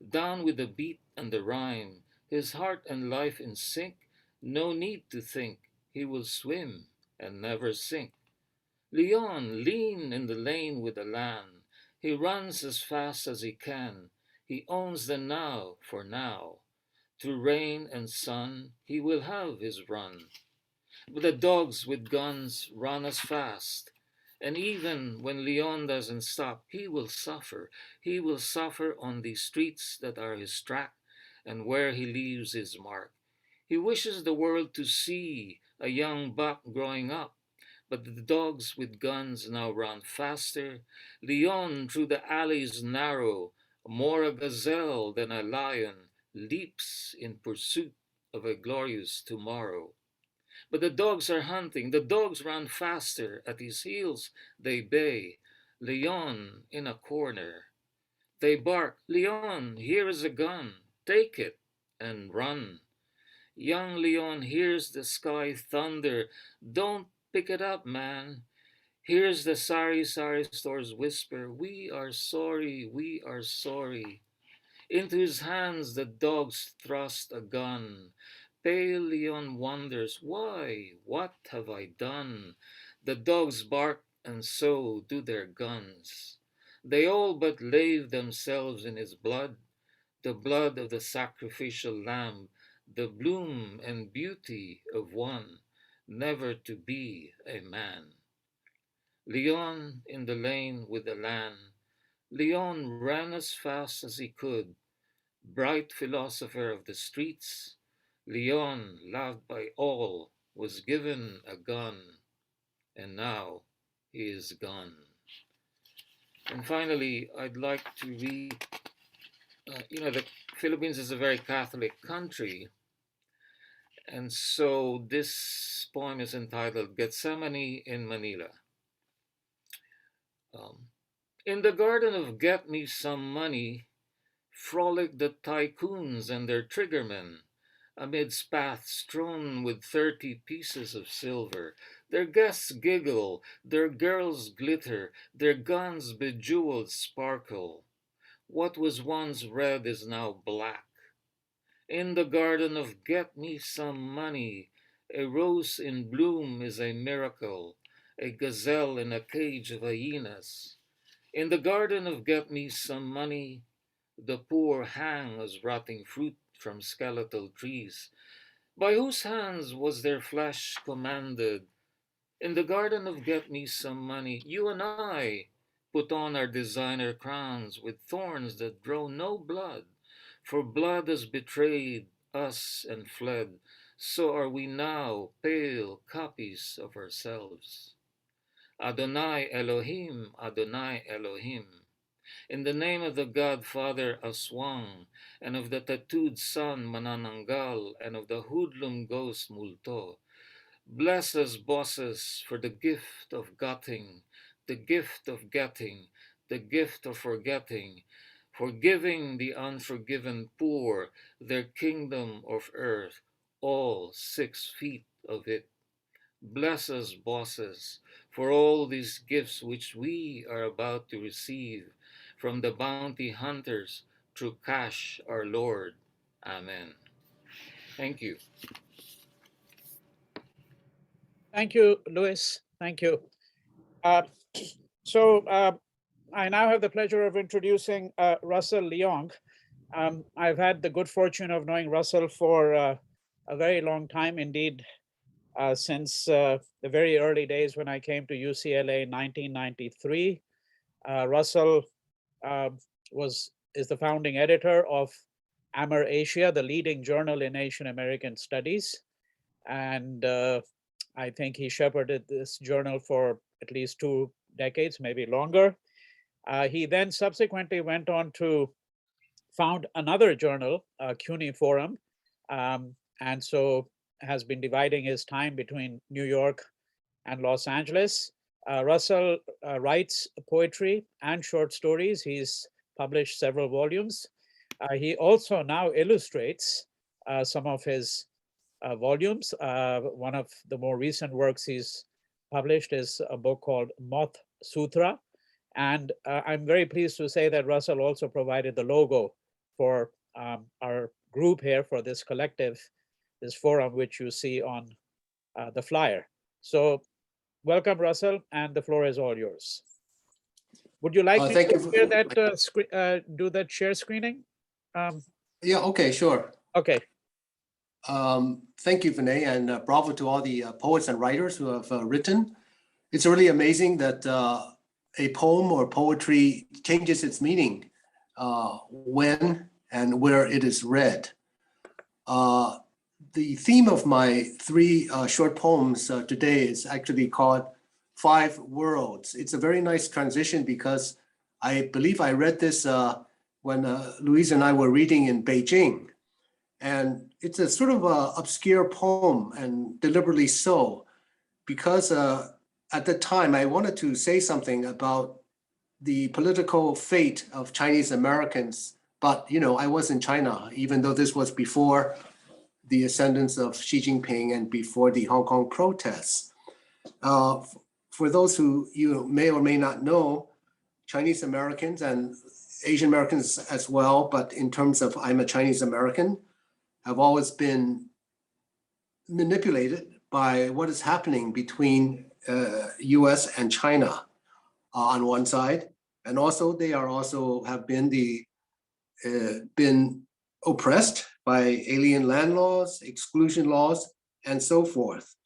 down with the beat and the rhyme, his heart and life in sync, no need to think. He will swim and never sink. Leon, lean in the lane with Elan. He runs as fast as he can. He owns the now for now. Through rain and sun, he will have his run. But the dogs with guns run as fast. And even when Leon doesn't stop, he will suffer. He will suffer on the streets that are his track and where he leaves his mark. He wishes the world to see a young buck growing up, but the dogs with guns now run faster. Leon through the alleys narrow, more a gazelle than a lion, leaps in pursuit of a glorious tomorrow. But the dogs are hunting, the dogs run faster, at his heels they bay. Leon in a corner. They bark, Leon, here is a gun, take it and run. Young Leon hears the sky thunder, don't pick it up, man. Here's the Sari Sari store's whisper, we are sorry, we are sorry. Into his hands the dogs thrust a gun. Pale Leon wonders, why, what have I done? The dogs bark and so do their guns. They all but lave themselves in his blood, the blood of the sacrificial lamb, the bloom and beauty of one, never to be a man. Leon in the lane with Elan. Leon ran as fast as he could, bright philosopher of the streets. Leon, loved by all, was given a gun, and now he is gone. And finally, I'd like to read, the Philippines is a very Catholic country, and so this poem is entitled Gethsemane in Manila. Um, in the garden of Get Me Some Money, frolic the tycoons and their triggermen amidst paths strewn with 30 pieces of silver. Their guests giggle, their girls glitter, their guns bejeweled sparkle. What was once red is now black. In the garden of Get Me Some Money, a rose in bloom is a miracle, a gazelle in a cage of hyenas. In the garden of Get Me Some Money, the poor hang as rotting fruit from skeletal trees. By whose hands was their flesh commanded? In the garden of Get Me Some Money, you and I put on our designer crowns with thorns that draw no blood, for blood has betrayed us and fled. So are we now pale copies of ourselves. Adonai Elohim, Adonai Elohim. In the name of the God Father Aswang, and of the tattooed son Manananggal, and of the hoodlum ghost Multo, bless us bosses for the gift of getting, the gift of getting, the gift of forgetting, forgiving the unforgiven poor their kingdom of earth, all 6 feet of it. Bless us, bosses, for all these gifts which we are about to receive from the bounty hunters through Cash, our Lord. Amen. Thank you. Thank you, Louis. Thank you. So I now have the pleasure of introducing Russell Lyong. I've had the good fortune of knowing Russell for a very long time, indeed, since the very early days when I came to UCLA in 1993. Russell is the founding editor of Amer Asia, the leading journal in Asian American studies. And I think he shepherded this journal for at least 2 decades, maybe longer. He then subsequently went on to found another journal, CUNY Forum, and so has been dividing his time between New York and Los Angeles. Russell writes poetry and short stories. He's published several volumes. He also now illustrates some of his volumes. One of the more recent works he's published is a book called Moth Sutra. And I'm very pleased to say that Russell also provided the logo for our group here, for this collective, this forum, which you see on the flyer. So welcome, Russell, and the floor is all yours. Would you like me to share that, do that share screening? Yeah, okay, sure. Okay. Thank you, Vinay, and bravo to all the poets and writers who have written. It's really amazing that a poem or poetry changes its meaning when and where it is read. The theme of my 3 short poems today is actually called 5 Worlds. It's a very nice transition because I believe I read this when Louise and I were reading in Beijing. And it's a sort of a obscure poem, and deliberately so, because at the time I wanted to say something about the political fate of Chinese Americans, but I was in China, even though this was before the ascendance of Xi Jinping and before the Hong Kong protests. For those who you may or may not know, Chinese Americans and Asian Americans as well, but in terms of I'm a Chinese American, have always been manipulated by what is happening between US and China on one side. And also they are also have been been oppressed by alien land laws, exclusion laws, and so forth.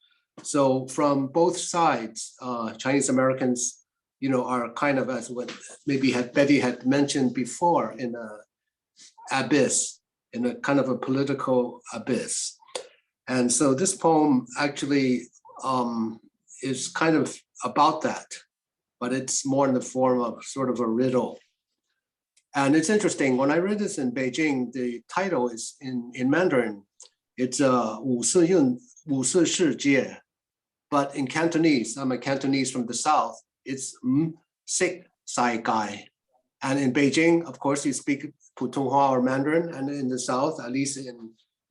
So from both sides, Chinese Americans, are kind of, as what maybe Betty had mentioned before, in a abyss, in a kind of a political abyss. And so this poem actually is kind of about that, but it's more in the form of sort of a riddle. And it's interesting, when I read this in Beijing, the title is in Mandarin, it's 五四世界, but in Cantonese, I'm a Cantonese from the South, it's Sik Sai Gai. And in Beijing, of course, you speak Putonghua or Mandarin, and in the South, at least in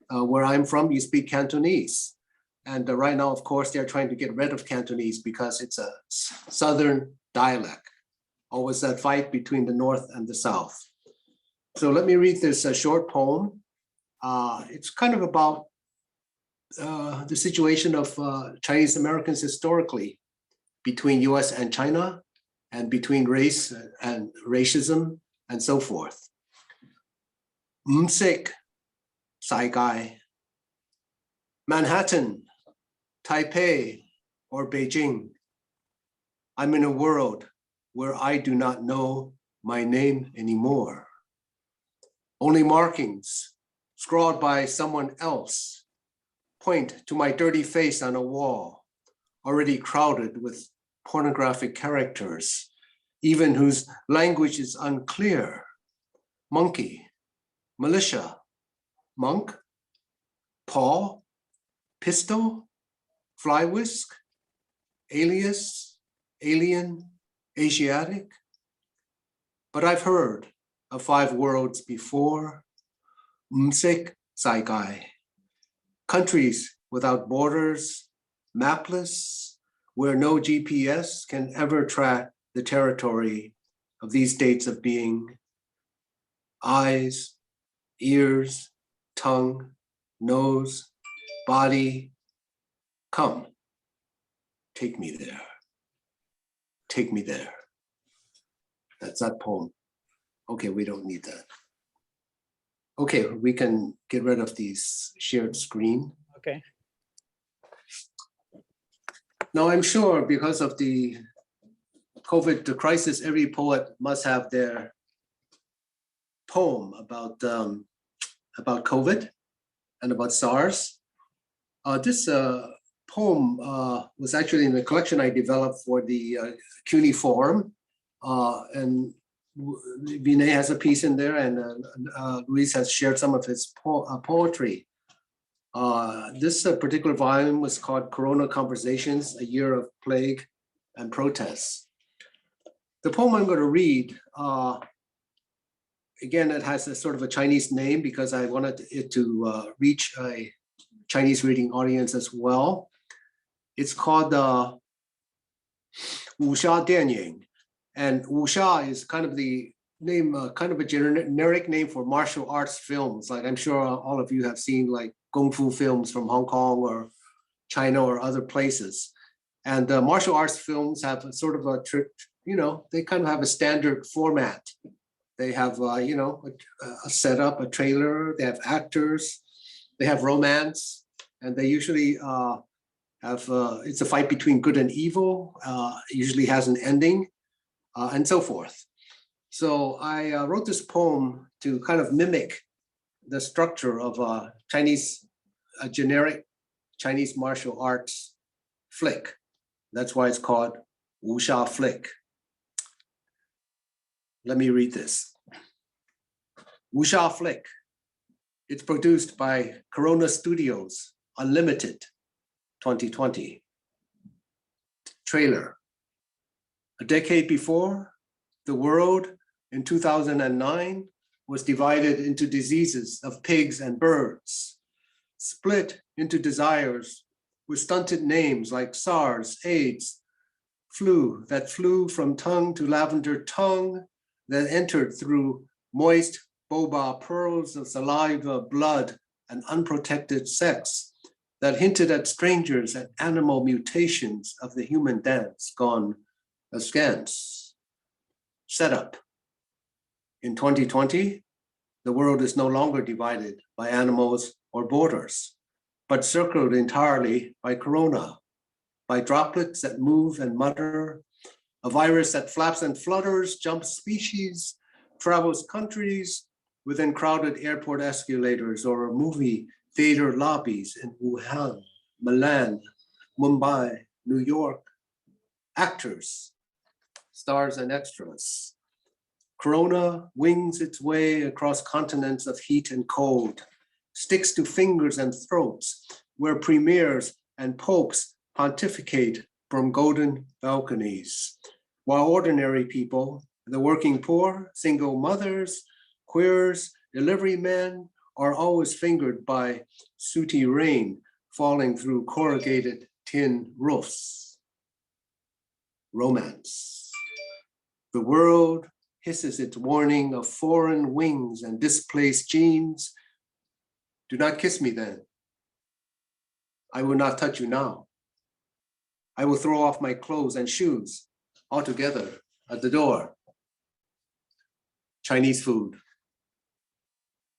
where I'm from, you speak Cantonese. And right now, of course, they're trying to get rid of Cantonese because it's a Southern dialect. Always that fight between the North and the South. So let me read this short poem. It's kind of about the situation of Chinese Americans historically between US and China, and between race and racism and so forth. Sik Sai Gai. Manhattan, Taipei, or Beijing. I'm in a world where I do not know my name anymore. Only markings scrawled by someone else point to my dirty face on a wall, already crowded with pornographic characters, even whose language is unclear. Monkey, militia, monk, paw, pistol, fly whisk, alias, alien, Asiatic. But I've heard of 5 worlds before. Msek Saigai, countries without borders, mapless, where no GPS can ever track the territory of these states of being. Eyes, ears, tongue, nose, body, come, take me there. Take me there. That's that poem. Okay, we don't need that. Okay, we can get rid of these shared screen. Okay. Now I'm sure because of the COVID crisis, every poet must have their poem about COVID and about SARS. This poem was actually in the collection I developed for the CUNY Forum, and Vinay has a piece in there, and Luis has shared some of his poetry. This particular volume was called Corona Conversations, A Year of Plague and Protests. The poem I'm going to read, again, it has a sort of a Chinese name because I wanted it to reach a Chinese reading audience as well. It's called Wuxia Dianying. And wuxia is kind of the name, kind of a generic name for martial arts films. Like I'm sure all of you have seen like Kung Fu films from Hong Kong or China or other places. And martial arts films have a sort of a, they kind of have a standard format. They have, a setup, a trailer, they have actors, they have romance, and they usually have, it's a fight between good and evil, usually has an ending. And so forth. So I wrote this poem to kind of mimic the structure of a generic Chinese martial arts flick. That's why it's called wuxia flick. Let me read this. Wuxia flick. It's produced by Corona Studios, Unlimited, 2020. Trailer. A decade before, the world in 2009 was divided into diseases of pigs and birds, split into desires with stunted names like SARS, AIDS, flu that flew from tongue to lavender tongue, that entered through moist boba pearls of saliva, blood, and unprotected sex, that hinted at strangers and animal mutations of the human dance gone askance. Setup. In 2020, the world is no longer divided by animals or borders, but circled entirely by corona, by droplets that move and mutter, a virus that flaps and flutters, jumps species, travels countries within crowded airport escalators or movie theater lobbies in Wuhan, Milan, Mumbai, New York. Actors, stars and extras. Corona wings its way across continents of heat and cold, sticks to fingers and throats, where premiers and popes pontificate from golden balconies, while ordinary people, the working poor, single mothers, queers, delivery men, are always fingered by sooty rain falling through corrugated tin roofs. Romance. The world hisses its warning of foreign wings and displaced genes. Do not kiss me then. I will not touch you now. I will throw off my clothes and shoes altogether at the door. Chinese food.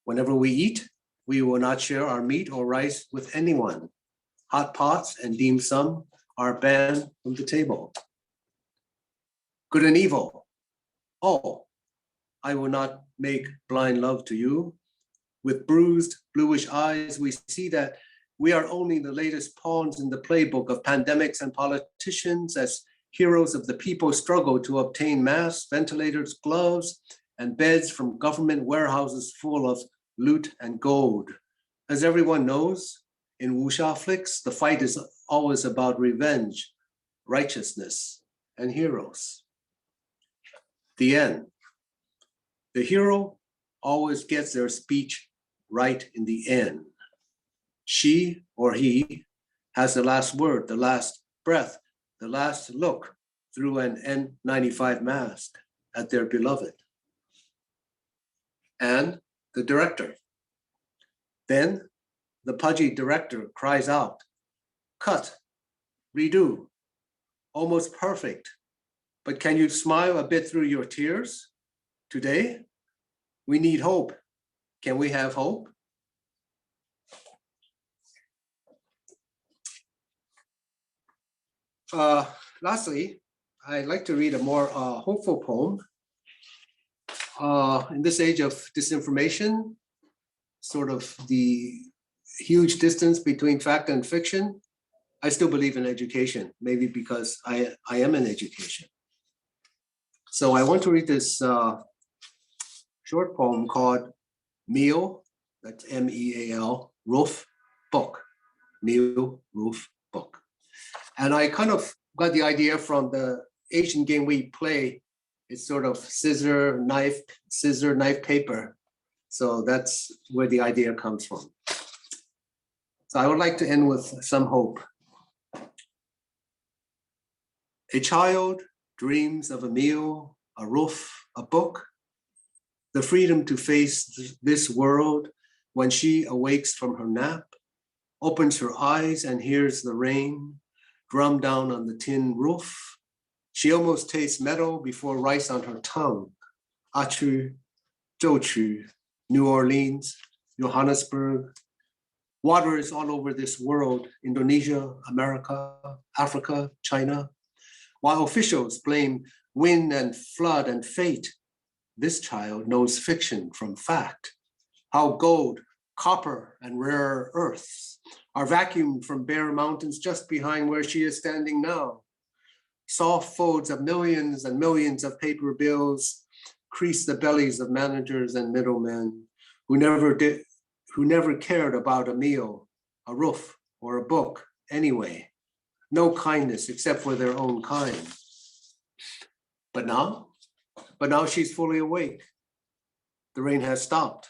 Whenever we eat, we will not share our meat or rice with anyone. Hot pots and dim sum are banned from the table. Good and evil. Oh, I will not make blind love to you. With bruised, bluish eyes, we see that we are only the latest pawns in the playbook of pandemics and politicians as heroes of the people struggle to obtain masks, ventilators, gloves, and beds from government warehouses full of loot and gold. As everyone knows, in wuxia flicks, the fight is always about revenge, righteousness, and heroes. The end. The hero always gets their speech right in the end. She or he has the last word, the last breath, the last look through an N95 mask at their beloved. And the director. Then the pudgy director cries out, cut, redo, almost perfect. But can you smile a bit through your tears? Today, we need hope. Can we have hope? Lastly, I'd like to read a more hopeful poem. In this age of disinformation, sort of the huge distance between fact and fiction, I still believe in education, maybe because I am in education. So I want to read this short poem called Meal, that's M-E-A-L, Roof Book, Meal, Roof Book. And I kind of got the idea from the Asian game we play. It's sort of scissor, knife, paper. So that's where the idea comes from. So I would like to end with some hope. A child dreams of a meal, a roof, a book, the freedom to face this world when she awakes from her nap, opens her eyes and hears the rain drum down on the tin roof. She almost tastes metal before rice on her tongue. Achu, Zhouchu, New Orleans, Johannesburg. Water is all over this world, Indonesia, America, Africa, China. While officials blame wind and flood and fate, this child knows fiction from fact. How gold, copper, and rare earths are vacuumed from bare mountains just behind where she is standing now. Soft folds of millions and millions of paper bills crease the bellies of managers and middlemen who never cared about a meal, a roof, or a book anyway. No kindness except for their own kind. But now she's fully awake. The rain has stopped.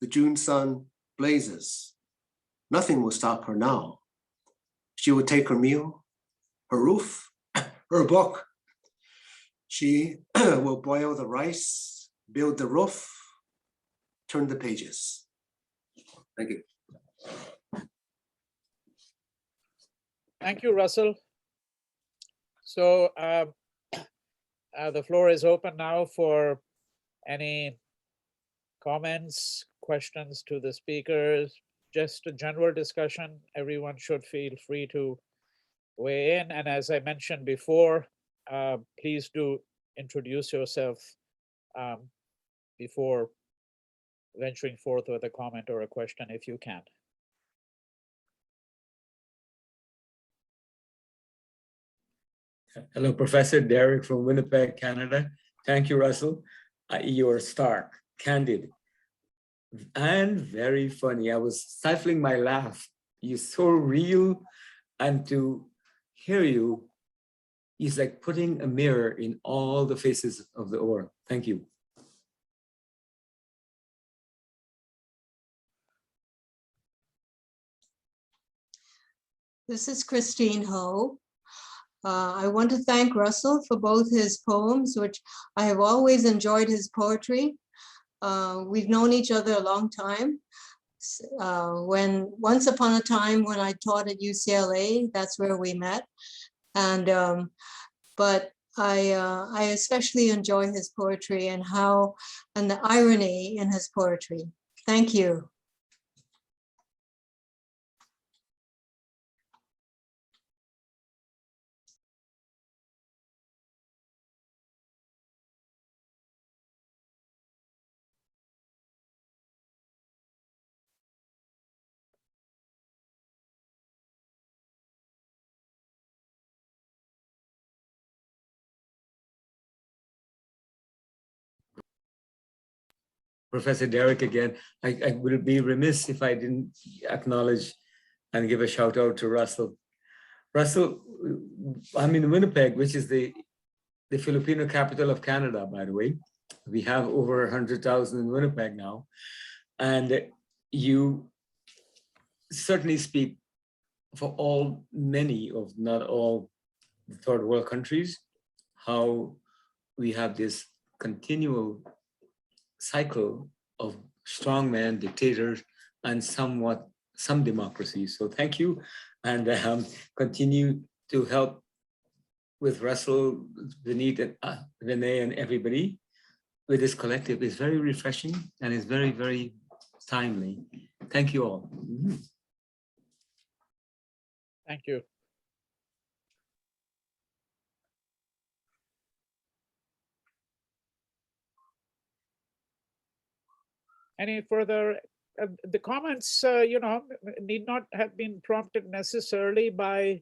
The June sun blazes. Nothing will stop her now. She will take her meal, her roof, her book. She will boil the rice, build the roof, turn the pages. Thank you. Thank you, Russell. So the floor is open now for any comments, questions to the speakers, just a general discussion. Everyone should feel free to weigh in. And as I mentioned before, please do introduce yourself before venturing forth with a comment or a question if you can. Hello, Professor Derek from Winnipeg, Canada. Thank you, Russell. You're stark, candid, and very funny. I was stifling my laugh. You're so real, and to hear you is like putting a mirror in all the faces of the world. Thank you. This is Christine Ho. I want to thank Russell for both his poems, which I have always enjoyed his poetry. We've known each other a long time. Once upon a time when I taught at UCLA, that's where we met. And but I especially enjoy his poetry and the irony in his poetry. Thank you. Professor Derek again. I would be remiss if I didn't acknowledge and give a shout out to Russell. Russell, I'm in Winnipeg, which is the Filipino capital of Canada, by the way. We have over 100,000 in Winnipeg now. And you certainly speak for many of not all the third world countries, how we have this continual cycle of strongmen, dictators, and some democracies. So thank you, and continue to help with Russell, Vinay, and everybody with this collective. It's very refreshing and it's very, very timely. Thank you all. Thank you. Any further? The comments, need not have been prompted necessarily by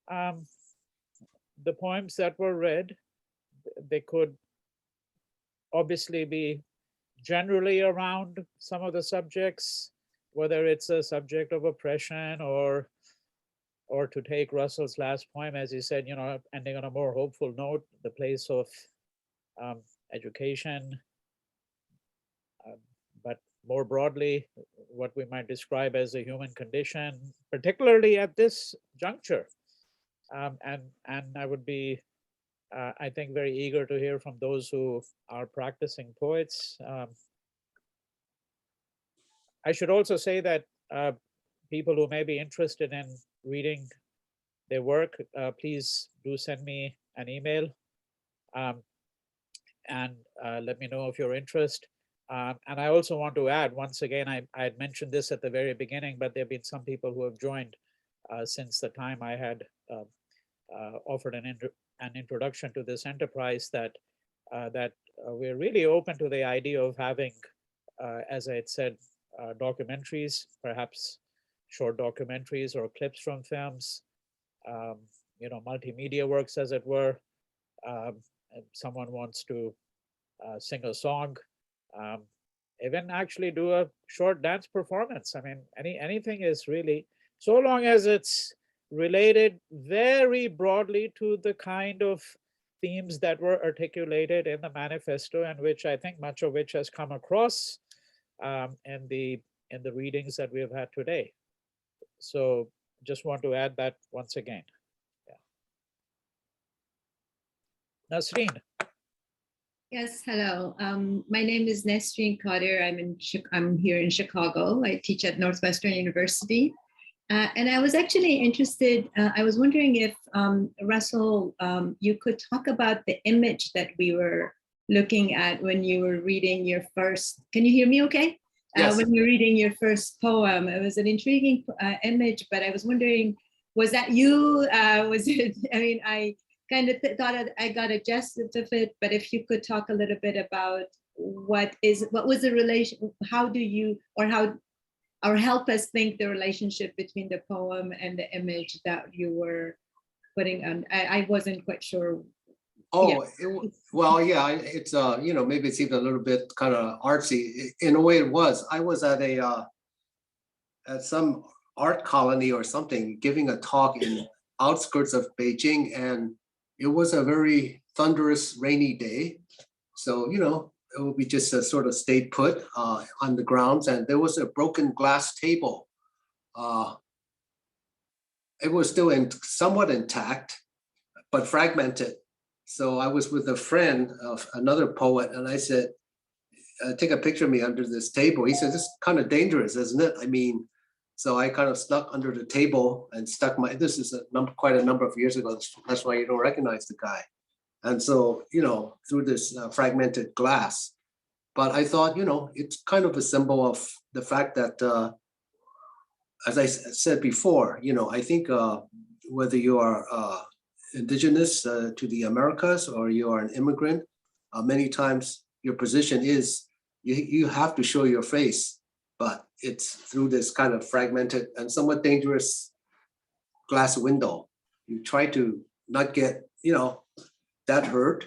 the poems that were read. They could obviously be generally around some of the subjects, whether it's a subject of oppression or to take Russell's last poem, as he said, ending on a more hopeful note, the place of education, but more broadly, what we might describe as the human condition, particularly at this juncture. And I would be, I think, very eager to hear from those who are practicing poets. I should also say that people who may be interested in reading their work, please do send me an email and let me know of your interest. And I also want to add, once again, I had mentioned this at the very beginning, but there have been some people who have joined since the time I had offered an introduction to this enterprise, that we're really open to the idea of having, as I had said, documentaries, perhaps short documentaries or clips from films, multimedia works, as it were. If someone wants to sing a song, even actually do a short dance performance. I mean, anything is really, so long as it's related very broadly to the kind of themes that were articulated in the manifesto, and which I think much of which has come across in the readings that we have had today. So just want to add that once again. Yeah. Nasreen. Yes, hello. My name is Nesreen Kadir. I'm here in Chicago. I teach at Northwestern University. And I was actually interested, I was wondering if, Russell, you could talk about the image that we were looking at when you were reading your first, can you hear me okay? Yes. When you were reading your first poem, it was an intriguing image, but I was wondering, was that you? Was it, I kind of thought I got a gist of it, but if you could talk a little bit about what was the relation, how do you, or help us think the relationship between the poem and the image that you were putting on. I wasn't quite sure. Oh, yeah. It's maybe it's even a little bit kind of artsy. In a way, it was. I was at at some art colony or something, giving a talk in outskirts of Beijing, and it was a very thunderous, rainy day. So we just sort of stayed put on the grounds, and there was a broken glass table. It was still somewhat intact, but fragmented. So I was with a friend of another poet, and I said, take a picture of me under this table. He said, this is kind of dangerous, isn't it? So I kind of snuck under the table and stuck this is quite a number of years ago. That's why you don't recognize the guy. And so, through this fragmented glass. But I thought, it's kind of a symbol of the fact that, as I said before, I think whether you are indigenous to the Americas or you are an immigrant, many times your position is you have to show your face, but it's through this kind of fragmented and somewhat dangerous glass window. You try to not get, that hurt,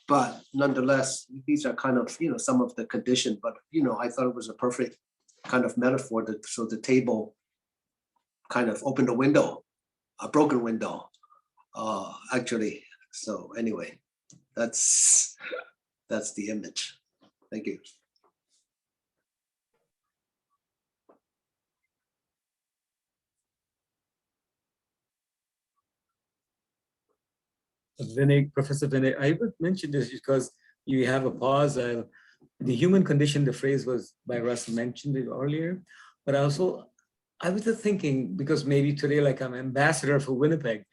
But nonetheless, these are kind of, some of the condition, but, I thought it was a perfect kind of metaphor that, so the table kind of opened a window, a broken window, actually. So anyway, that's the image. Thank you. Vinay, Professor Vinay, I would mention this because you have a pause. The human condition, the phrase was by Russ, mentioned it earlier, but also I was just thinking, because maybe today, like I'm ambassador for Winnipeg.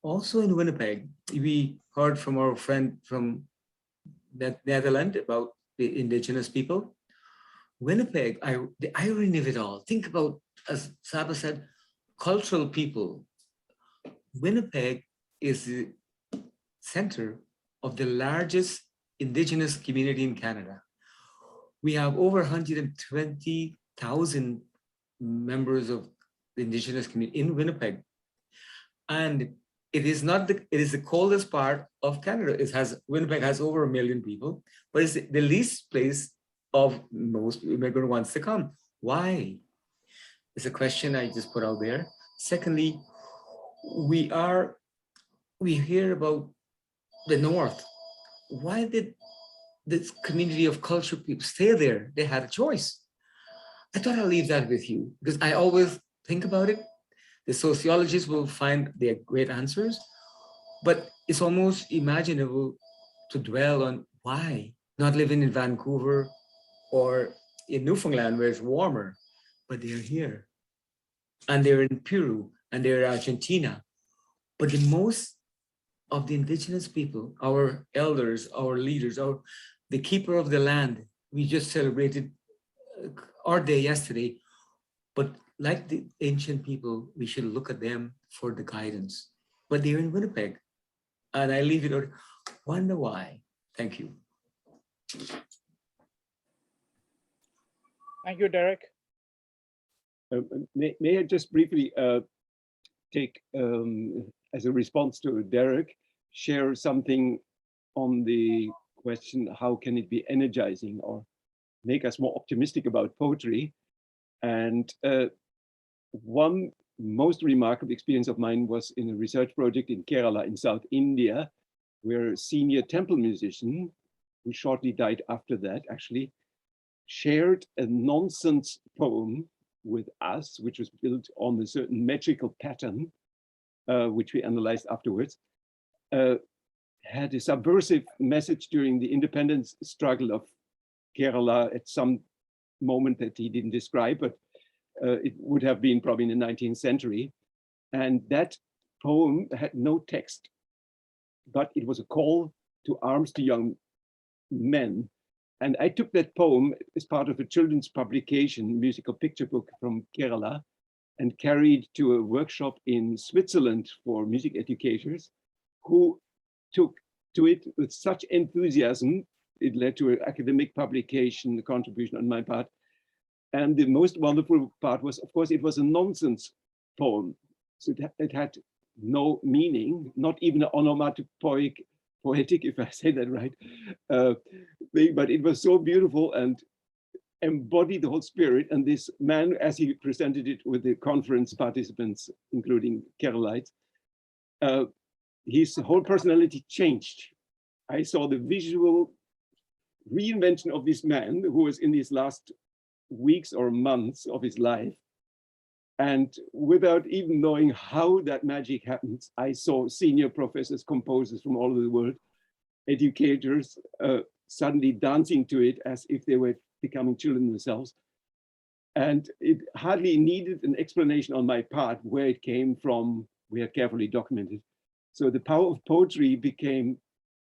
Also in Winnipeg, we heard from our friend from Netherlands about the indigenous people. Winnipeg, the irony of it all, think about, as Saba said, cultural people. Winnipeg is the center of the largest indigenous community in Canada. We have over 120,000 members of the indigenous community in Winnipeg. And it is the coldest part of Canada. Winnipeg has over 1 million people, but it's the least place of most immigrant wants to come. Why? It's a question I just put out there. Secondly, we hear about the North. Why did this community of culture people stay there? They had a choice. I thought I'll leave that with you because I always think about it. The sociologists will find their great answers, but it's almost imaginable to dwell on why not living in Vancouver or in Newfoundland where it's warmer, but they're here. And they're in Peru and they're in Argentina. But the most of the indigenous people, our elders, our leaders, the keeper of the land, we just celebrated our day yesterday, but like the ancient people, we should look at them for the guidance. But they're in Winnipeg. And I leave it out. Wonder why. Thank you. Thank you, Derek. May I just briefly take, as a response to Derek, share something on the question, how can it be energizing or make us more optimistic about poetry? And one most remarkable experience of mine was in a research project in Kerala in South India, where a senior temple musician, who shortly died after that, actually shared a nonsense poem with us, which was built on a certain metrical pattern, which we analyzed afterwards, had a subversive message during the independence struggle of Kerala at some moment that he didn't describe, but it would have been probably in the 19th century. And that poem had no text, but it was a call to arms to young men. And I took that poem as part of a children's publication, musical picture book from Kerala, and carried to a workshop in Switzerland for music educators, who took to it with such enthusiasm. It led to an academic publication, a contribution on my part. And the most wonderful part was, of course, it was a nonsense poem. So it had no meaning, not even an onomatopoeic, poetic, if I say that right, but it was so beautiful and embodied the whole spirit. And this man, as he presented it with the conference participants, including Keralites, his whole personality changed. I saw the visual reinvention of this man who was in these last weeks or months of his life. And without even knowing how that magic happens, I saw senior professors, composers from all over the world, educators, suddenly dancing to it as if they were becoming children themselves. And it hardly needed an explanation on my part where it came from. We had carefully documented. So the power of poetry became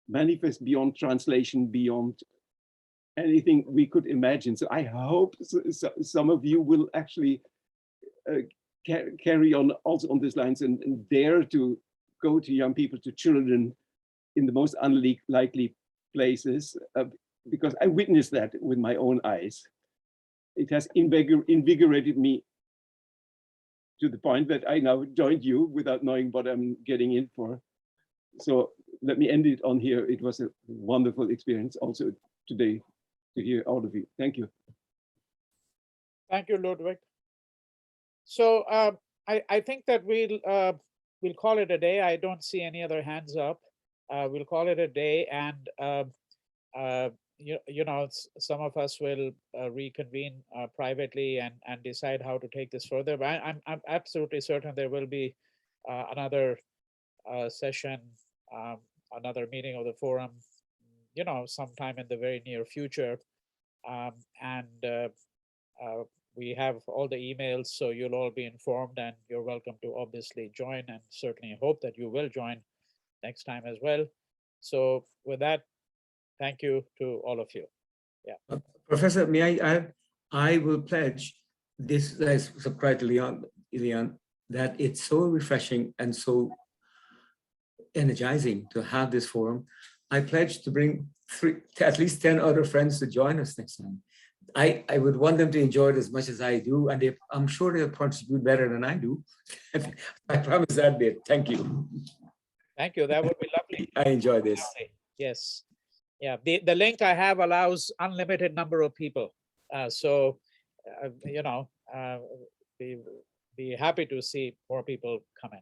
manifest beyond translation, beyond anything we could imagine. So I hope some of you will actually carry on also on these lines and dare to go to young people, to children in the most unlikely places, because I witnessed that with my own eyes. It has invigorated me to the point that I now joined you without knowing what I'm getting in for. So let me end it on here. It was a wonderful experience also today to hear all of you. Thank you. Thank you, Ludwig. So I think that we'll call it a day. I don't see any other hands up. We'll call it a day, and some of us will reconvene privately and decide how to take this further. But I'm absolutely certain there will be another session, another meeting of the forum, sometime in the very near future. We have all the emails, so you'll all be informed, and you're welcome to obviously join, and certainly hope that you will join next time as well. So with that, thank you to all of you. Yeah. Professor, may I add? I will pledge this, as subscribed to Lyong, that it's so refreshing and so energizing to have this forum. I pledge to bring at least 10 other friends to join us next time. I would want them to enjoy it as much as I do, and I'm sure they'll contribute better than I do. I promise that bit. Thank you. Thank you. That would be lovely. I enjoy this. Yes. Yeah. The link I have allows unlimited number of people. Be happy to see more people come in.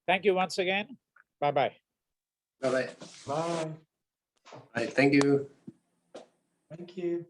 Thank you once again. Bye-bye. Bye-bye. Bye. Right, thank you. Thank you.